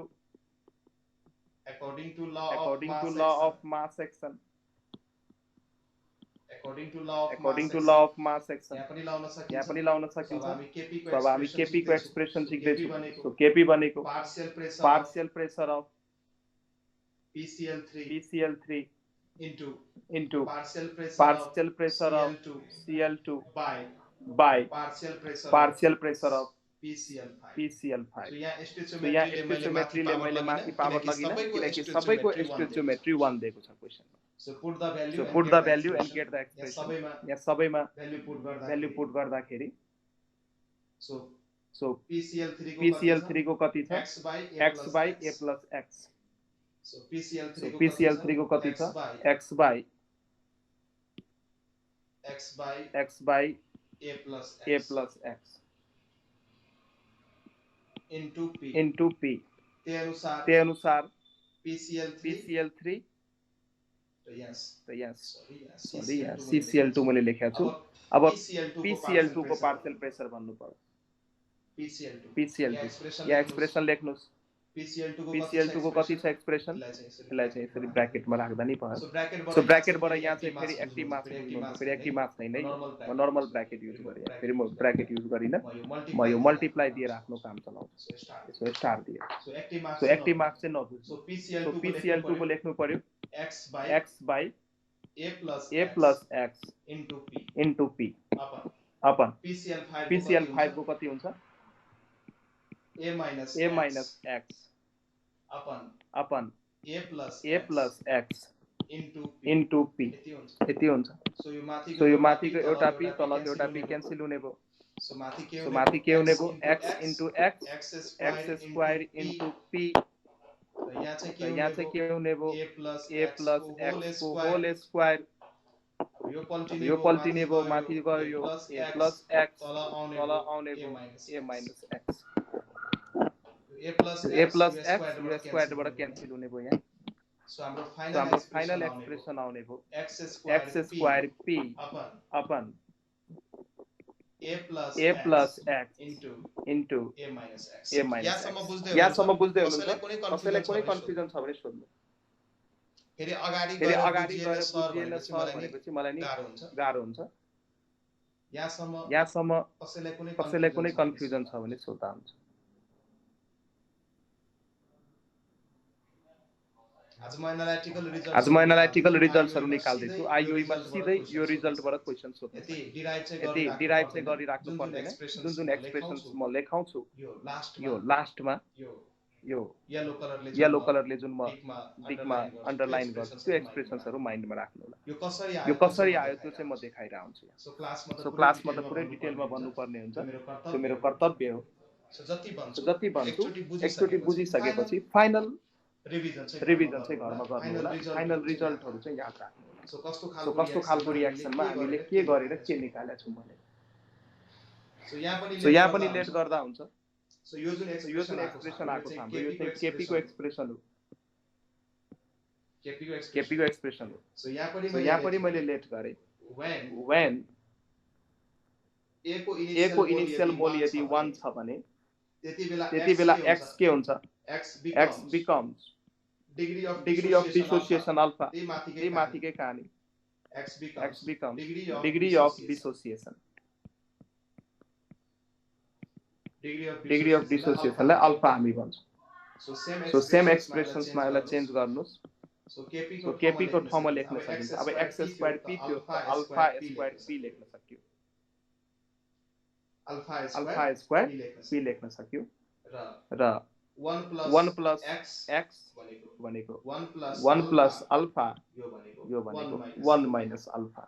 law of mass action यहाँ पनि लाउन सकिन्छ। अब हामी KP को expression सिक्दैछौँ। So KP भनेको partial pressure of PCl3 into partial pressure of Cl2 by partial pressure of PCl5।
तो यहाँ
स्टोइचियोमेट्रीले मैले माथि पावर लगिन किनकि सबैको स्टोइचियोमेट्री 1 दिएको छ क्वेशनमा।
So put the
value and get the expression। यहाँ सबैमा भ्यालु पुट गर्दाखेरि सो PCl3 को कति छ? x by A plus x।
So
PCl3 को कति छ? x by
A plus x
into p। ते अनुसार PCl3 CCl2 मैले लेखेको छु। अब PCl2 को पार्शियल प्रेशर भन्नु पर्यो। PCl2 यहाँ एक्सप्रेसन लेख्नुस्। PCl2 को कति छ एक्सप्रेसन? यसलाई चाहिँ यसरी ब्र्याकेटमा राख्दा नि भयो। सो ब्र्याकेटबाट यहाँ चाहिँ फेरि एक्टिभ मास बुझ्नुहुन्छ। फेरि एक्टिभ मास छैन है, म नर्मल ब्र्याकेट युज गरेँ। फेरि म ब्र्याकेट युज गरिन, म यो मल्टिप्लाई दिएर आफ्नो काम चलाउँछु। यसो स्टार दिए। सो एक्टिभ मास चाहिँ नबुझ्नु। सो PCl2 को लेख्नु पर्यो x by A plus x into p upon PCl5 को कति हुन्छ? A minus x upon A plus x into p यति हुन्छ। सो यो माथिको एउटा p तलको एउटा p क्यान्सल हुने भयो। सो माथि के हुने भयो? x into x square into p। यहाँ चाहिँ के हुने भयो? A plus x को होल स्क्वायर। यो पल्टिने भयो, माथि गयो A plus x, तल आउने भयो A minus x। A plus x यो स्क्वायरबाट क्यान्सल हुने भयो यहाँ। सो हाम्रो फाइनल एक्सप्रेसन आउने भयो x square p upon A plus x into A minus x। यहाँसम्म बुझ्दै हुनुहुन्छ? कसैलाई कुनै कन्फ्युजन छ भने सोध्नु। फेरि अगाडि गएर बुझिएन सर भनेपछि मलाई नि गाह्रो हुन्छ। यहाँसम्म कसैलाई कुनै कन्फ्युजन छ भने सोध्दा हुन्छ।
आज म एनालाइटिकल
रिजल्ट्सहरु निकाल्दै छु आईओई मा सिधै यो रिजल्टबाट क्वेशन सोध्नु
यति डिराइभ चाहिँ
यति डिराइभ चाहिँ गरिराख्नु पर्दैन जुन एक्सप्रेसन्स म लेखाउँछु यो लास्टमा यो येलो कलरले जुन म बिगमा अन्डरलाइन गर्छु त्यो एक्सप्रेसन्सहरु माइन्डमा राख्नु होला यो कसरी आयो त्यो चाहिँ म देखाइरा हुन्छु सो क्लासमा त पुरै डिटेलमा भन्नुपर्ने हुन्छ त्यो मेरो कर्तव्य हो जति भन्छु एकचोटी बुझिसकेपछि फाइनल रिभिजन चाहिँ घरमा गर्नु होला फाइनल रिजल्टहरु चाहिँ याद राख्नु होला सो कस्तो खालको रियाक्सनमा हामीले के गरेर के निकालेका छौं भने सो यहाँ पनि लेट गर्दा हुन्छ सो यो जुन एक्सप्रेसन आको छ हाम्रो यो चाहिँ केपी को एक्सप्रेसन हो केपी को एक्सप्रेसन हो सो यहाँ पनि मैले लेट गरे when a को इनिशियल मोल यदि 1 छ भने त्यति बेला x के हुन्छ x becomes degree of dissociation alpha त्यही माथिकै कहानी x becomes degree of dissociation degree of dissociation लाई अल्फा हामी भन्छौं सो सेम एक्सप्रेसन्स मा यसलाई चेन्ज गर्नुस् सो केपी को ठाउँमा लेख्न सकिन्छ अब x स्क्वायर p थियो त अल्फा स्क्वायर p लेख्न सक्यो अल्फा स्क्वायर p लेख्न सक्यो र 1 प्लस x भनेको 1 प्लस अल्फा यो भनेको 1 माइनस अल्फा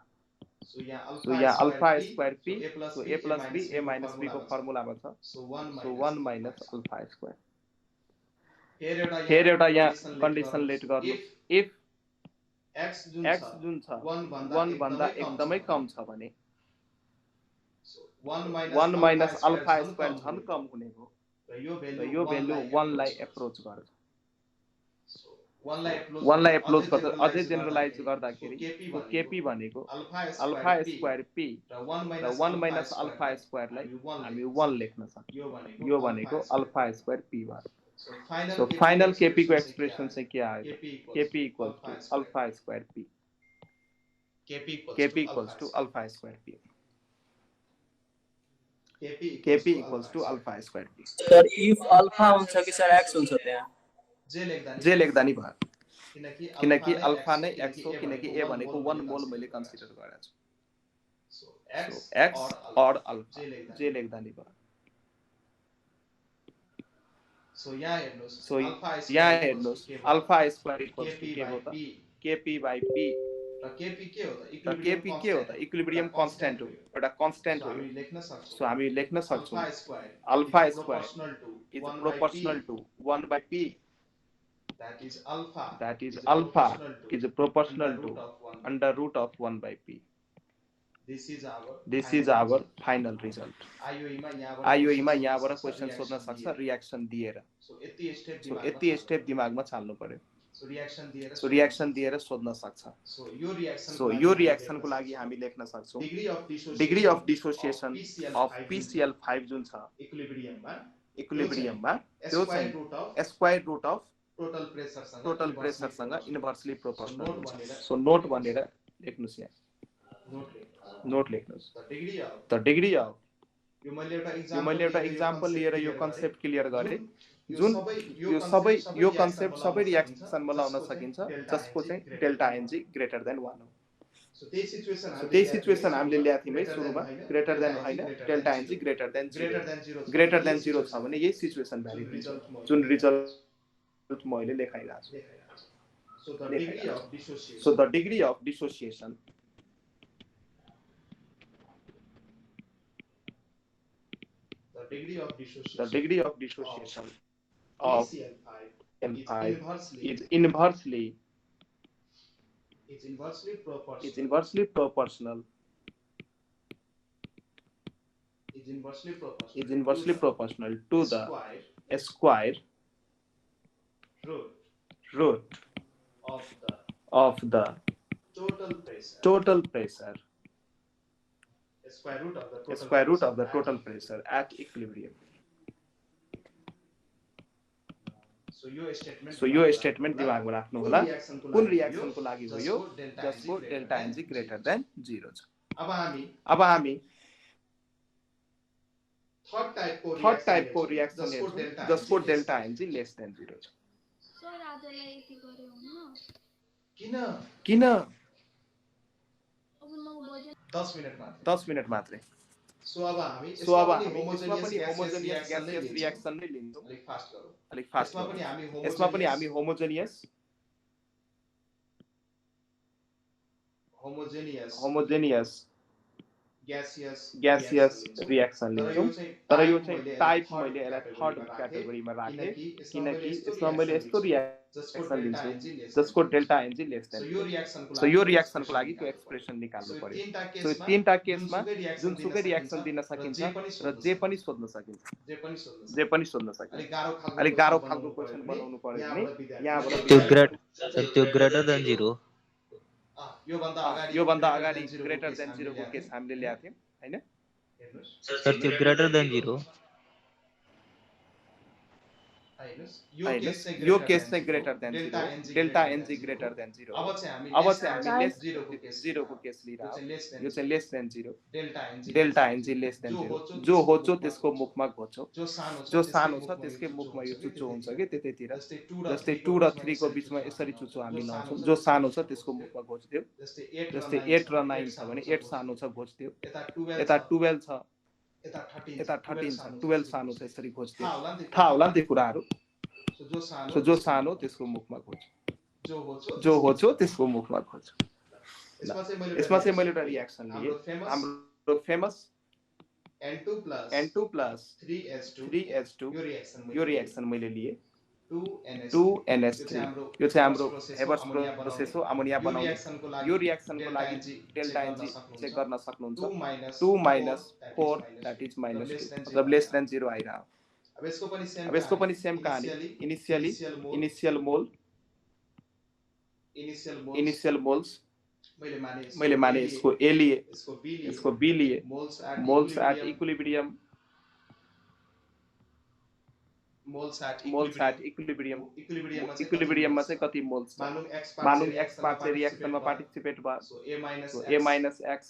सो यहाँ alpha square p so a plus b a minus b को फर्मुलामा छ सो 1 माइनस अल्फा स्क्वायर फेरि एउटा यहाँ कन्डिसन लेट गर्नु इफ x जुन छ 1 भन्दा एकदमै कम छ भने 1 माइनस अल्फा स्क्वायर झन् कम हुने हो र यो भ्यालु 1 लाई एप्रोच गर्छ 1 लाई एप्रोच गर्दा अझै जेनरलाइज गर्दाखेरि केपी भनेको अल्फा स्क्वायर p र 1 माइनस अल्फा स्क्वायर लाई हामी 1 लेख्न सक्छौं यो भनेको अल्फा स्क्वायर p भयो सो फाइनल केपी को एक्सप्रेसन चाहिँ के आयो KP equals to alpha square p KP equals to alpha square p KP equals to alpha square p
sir if alpha हुन्छ कि सर x हुन्छ त्यहाँ
जे लेख्दा नि भयो किनकि अल्फा नै x हो किनकि a भनेको 1 मोल मैले कन्सिडर गरेको छु सो x और अल्फा जे लेख्दा नि भयो सो यहाँ हेर्नुस् अल्फा स्क्वायर इक्वल्स टु के हो त केपी बाइ p र केपी के हो त इक्विलिब्रियम कांस्टेंट हो एउटा कांस्टेंट हो सो हामी लेख्न सक्छौं alpha square is proportional to 1 by p that is alpha is proportional to under root of 1 by p this is our final result IOE मा यहाँबाट क्वेशन सोध्न सक्छ रियाक्सन दिएर सो यति स्टेप दिमागमा चाल्नु पर्यो सो रियाक्सन दिएर सोध्न सक्छ सो यो रियाक्सनको लागि हामी लेख्न सक्छौं degree of dissociation of PCl5 जुन छ इक्विलिब्रियममा त्यो चाहिँ square root of total pressure सँग इन्भर्सली प्रोपोर्शनल हुन्छ सो नोट भनेर लेख्नुस् यहाँ नोट लेख्नुस् द डिग्री अफ यो मैले एउटा एक्जाम्पल लिएर यो कन्सेप्ट क्लियर गरे जुन यो कन्सेप्ट सबै रियाक्सनमा लाउन सकिन्छ जसको चाहिँ डेल्टा एनजी ग्रेटर देन 1 हो सो त्यही सिचुएसन हामीले ल्याएको थियौं है सुरुमा ग्रेटर देन हैन डेल्टा एनजी ग्रेटर देन 0 छ भने यही सिचुएसन भ्यालिड हुन्छ जुन रिजल्ट मैले लेखाइराछु so the degree of dissociation the degree of dissociation of PCl5 is inversely proportional to the square root of the total pressure square root of the total pressure at equilibrium. So यो statement दिमागमा राख्नु होला कुन reaction को लागि हो यो जसको डेल्टा एनजी ग्रेटर देन 0 छ अब हामी थर्ड टाइप को रियाक्सन हेर्छौं जसको डेल्टा एनजी लेस देन 0 छ
आजलाई यति गरे हुन्न
किन
10 मिनेट मात्र
10 मिनेट मात्रै
सो अब हामी
सो अब हामी यसमा
होमोजेनियस
पनि होमोजेनियस
ग्यासियस
ग्यासियस रियाक्सन नै लिन्छौँ
अलिक फास्ट गरौँ
अलिक फास्ट यसमा पनि हामी होमोजेनियस होमोजेनियस ग्यासियस रियाक्सन लिन्छौँ तर यो चाहिँ टाइप मैले यसलाई थर्ड क्याटेगोरीमा राखेँ किनकि यसमा मैले यस्तो रियाक्सन लिन्छु जसको delta NG less than so यो रियाक्सनको लागि त्यो एक्सप्रेसन निकाल्नु पर्यो सो तीनटा केसमा जुनसुकै रियाक्सन दिन सकिन्छ र जे पनि सोध्न सकिन्छ अलिक गाह्रो खालको क्वेसन बनाउनु पर्यो भने यहाँबाट
त्यो ग्रेटर देन 0
योभन्दा अगाडि ग्रेटर देन 0 को केस हामीले ल्याएको थियौँ हैन
सर त्यो ग्रेटर देन 0
यो केस चाहिँ greater than 0 delta NG greater than 0 अब चाहिँ हामी लेस 0 को केस लिइरहेको यो चाहिँ less than 0 delta NG less than 0 जो होचो त्यसको मुखमा घोचो जो सानो छ त्यसकै मुखमा यो चुच्चो हुन्छ कि त्यतैतिर जस्तै 2 र 3 को बीचमा यसरी चुच्चो हामी लाउँछौँ जो सानो छ त्यसको मुखमा घोच्थ्यो जस्तै 8 र 9 छ भने 8 सानो छ घोच्थ्यो यता 12 छ यता 13 छ 12 सानो छ यसरी घोच्थ्यो थाहा होला नि त्यो कुराहरू सो जो सानो त्यसको मुखमा घोच जो होचो त्यसको मुखमा घोच यसमा चाहिँ मैले एउटा रियाक्सन लिए हाम्रो फेमस N2 plus 3H2 यो रियाक्सन मैले लिए 2NH3 यो चाहिँ हाम्रो हेबर्स प्रोसेस हो अमोनिया बनाउने यो रियाक्सनको लागि डेल्टा एनजी चेक गर्न सक्नुहुन्छ 2 minus 4 that is minus 2 मतलब लेस देन 0 आइरह्यो अब यसको पनि सेम कहानी इनिशियल मोल्स मैले माने यसको ए लिए यसको बी लिए मोल्स एट इक्विलिब्रियम इक्विलिब्रियममा चाहिँ कति मोल्स मानुङ एक्स पार्ट चाहिँ रियाक्सनमा पार्टिसिपेट भयो सो a minus x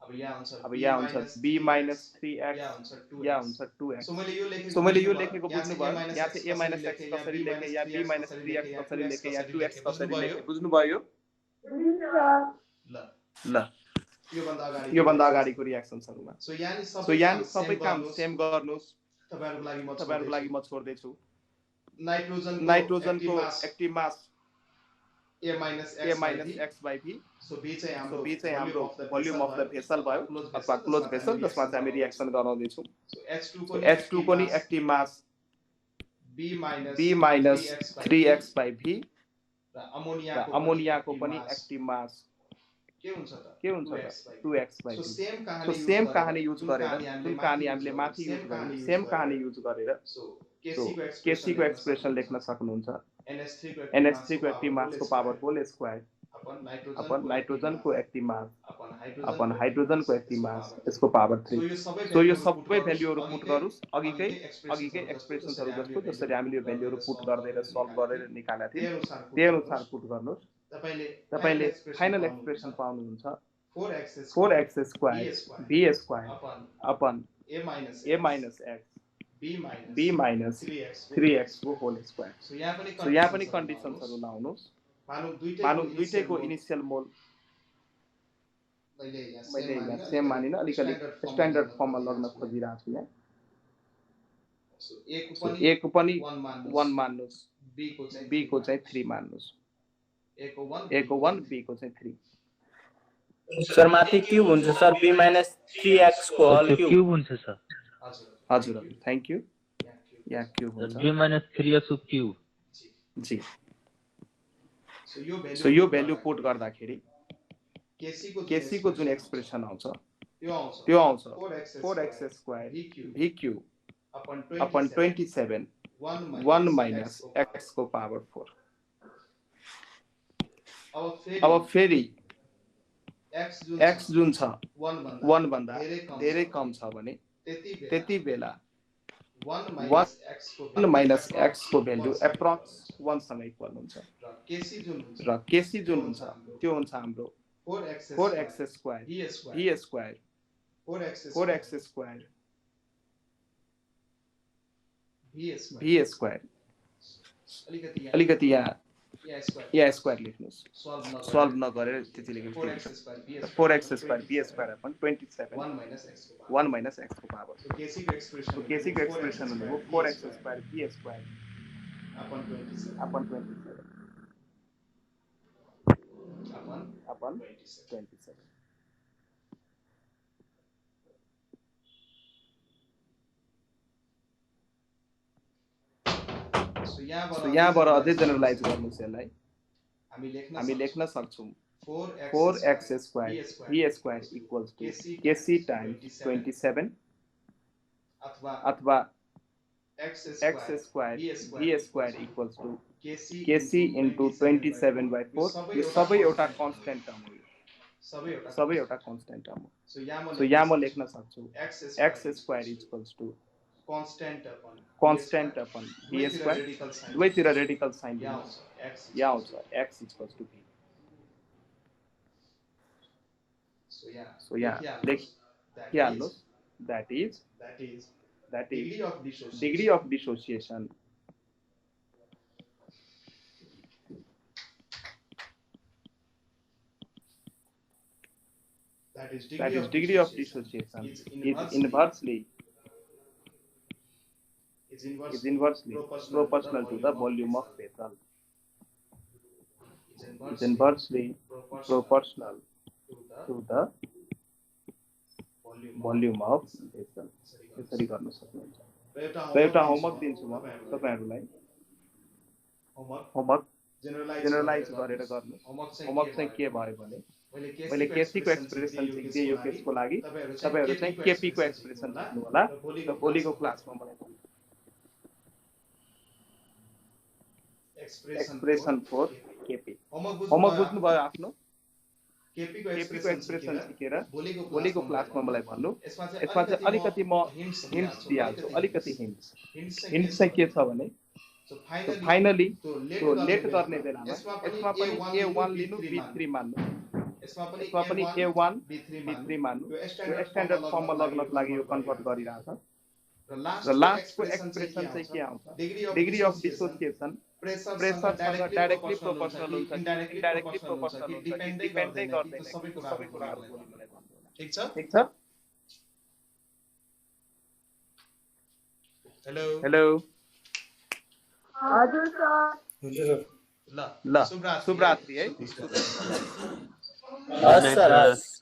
अब यहाँ हुन्छ b minus 3x यहाँ हुन्छ 2x सो मैले यो लेखेको बुझ्नुभयो यहाँ चाहिँ a minus x कसरी लेखेँ या b minus 3x कसरी लेखेँ या 2x कसरी लेखेँ बुझ्नुभयो ल योभन्दा अगाडिको रियाक्सन्सहरुमा सो यहाँ सबै काम सेम गर्नुस् तपाईहरुको लागि म छोड्दैछु नाइट्रोजनको active mass a minus x by v so b चाहिँ हाम्रो भोल्युम अफ द भेसल भयो अथवा क्लोज भेसल जसमा चाहिँ हामी रियाक्सन गराउँदैछौँ सो H2 को नि active mass b minus 3x by v र अमोनियाको पनि एक्टिभ मास के हुन्छ त 2x by v so same कहानी युज गरेर जुन कहानी हामीले माथि युज गर्यौं सेम कहानी युज गरेर सो केसी को एक्सप्रेसन लेख्न सक्नुहुन्छ NH3 को एक्टिभ मास को power whole square upon nitrogen को एक्टिभ मास अपन हाइड्रोजन को एक्टिभ मास यसको पावर 3 सो यो सबै भ्यालुहरु पुट गरुस् अघिकै एक्सप्रेसन्सहरु जस्तो जसरी हामीले यो भ्यालुहरु पुट गर्दै र सल्भ गरेर निकालेका थियौं त्यही अनुसार पुट गर्नुस् तपाईले फाइनल एक्सप्रेसन पाउनुहुन्छ 4x square b square upon a minus x b minus 3x को होल स्क्वायर सो यहाँ पनि कन्डिसन्सहरु लाउनुस् मानौ दुईटैको इनिशियल मोल मैले यहाँ सेम मानिन अलिकति स्ट्यान्डर्ड फर्ममा लग्न खोजिरहेको छु यहाँ सो a को पनि 1 मान्नुस् b को चाहिँ 3 मान्नुस् a को 1 b को चाहिँ 3
सर माथि क्यूब हुन्छ सर b minus 3x को होल
क्यूब हुन्छ सर
हजुर थ्यांक यू यहाँ क्यूब हुन्छ
b minus 3x को क्यूब
जी सो यो भ्यालु पुट गर्दाखेरि केसी को जुन एक्सप्रेसन आउँछ त्यो आउँछ 4x square v cube upon 27 1 minus x को पावर 4 अब फेरि x जुन छ 1 भन्दा धेरै कम छ भने त्यति बेला 1 minus x को भ्यालु एप्रोक्स 1 सँग इक्वल हुन्छ र केसी जुन हुन्छ त्यो हुन्छ हाम्रो 4x square v square 4x square v square अलिकति यहाँ या स्क्वायर लेख्नुहोस् सल्भ
न
नगरेर त्यति लेखेर
4x
square B square upon 27 1 minus x को पावर
So
केसी को एक्सप्रेसन हुनुभयो 4x square B square upon 27 upon 27
So
यहाँबाट अझै जेनरलाइज गर्नुस् यसलाई हामी लेख्न सक्छौं 4x square b square equals to kc times 27 अथवा x square b square equals to kc into 27/4 यो सबै एउटा कन्स्टेन्ट टर्म हो सबै एउटा कन्स्टेन्ट टर्म हो सो यहाँ म लेख्न सक्छु x square equals to constant upon b square दुवैतिर रेडिकल साइन यहाँ आउँछ x equals to b so यहाँ लेखिहाल्नुहोस् that is degree of dissociation that is degree of dissociation is inversely proportional to the volume of vessel. Is inversely proportional to the volume of vessel. यसरी गर्न सक्नुहुन्छ र एउटा homework दिन्छु म तपाईहरुलाई होमवर्क जेनरलाइज गरेर गर्नु होमवर्क चाहिँ के भयो भने मैले केसी को एक्सप्रेसन सिक्दिए यो केसको लागि तपाईहरु चाहिँ केपी को एक्सप्रेसन सिक्नु होला र भोलिको क्लासमा मलाई एक्सप्रेसन फर केपी होमवर्क बुझ्नु भयो आफ्नो केपी को एक्सप्रेसन सिकेर भोलिको क्लासमा मलाई भन्नु यसमा चाहिँ अलिकति म हिन्ट्स दिइहाल्छु अलिकति हिन्ट्स चाहिँ के छ भने फाइनली त्यो लेट गर्ने बेलामा यसमा पनि a1 लिनु b3 मान्नु यसमा पनि a1 b3 मान्नु यो स्ट्यान्डर्ड फर्ममा लग्नको लागि यो कन्भर्ट गरिरहेछ र लास्टको एक्सप्रेसन चाहिँ के आउँछ डिग्री अफ डिसोसिएसन प्रेसरसँग डाइरेक्टली प्रोपोर्सनल हुन्छ इन्डाइरेक्टली प्रोपोर्सनल हुन्छ डिपेन्ड नै गर्दैन सबै कुराहरु मलाई भन्नु ठीक छ हेलो
हजुर सर
ल शुभरात्रि है
हस् सर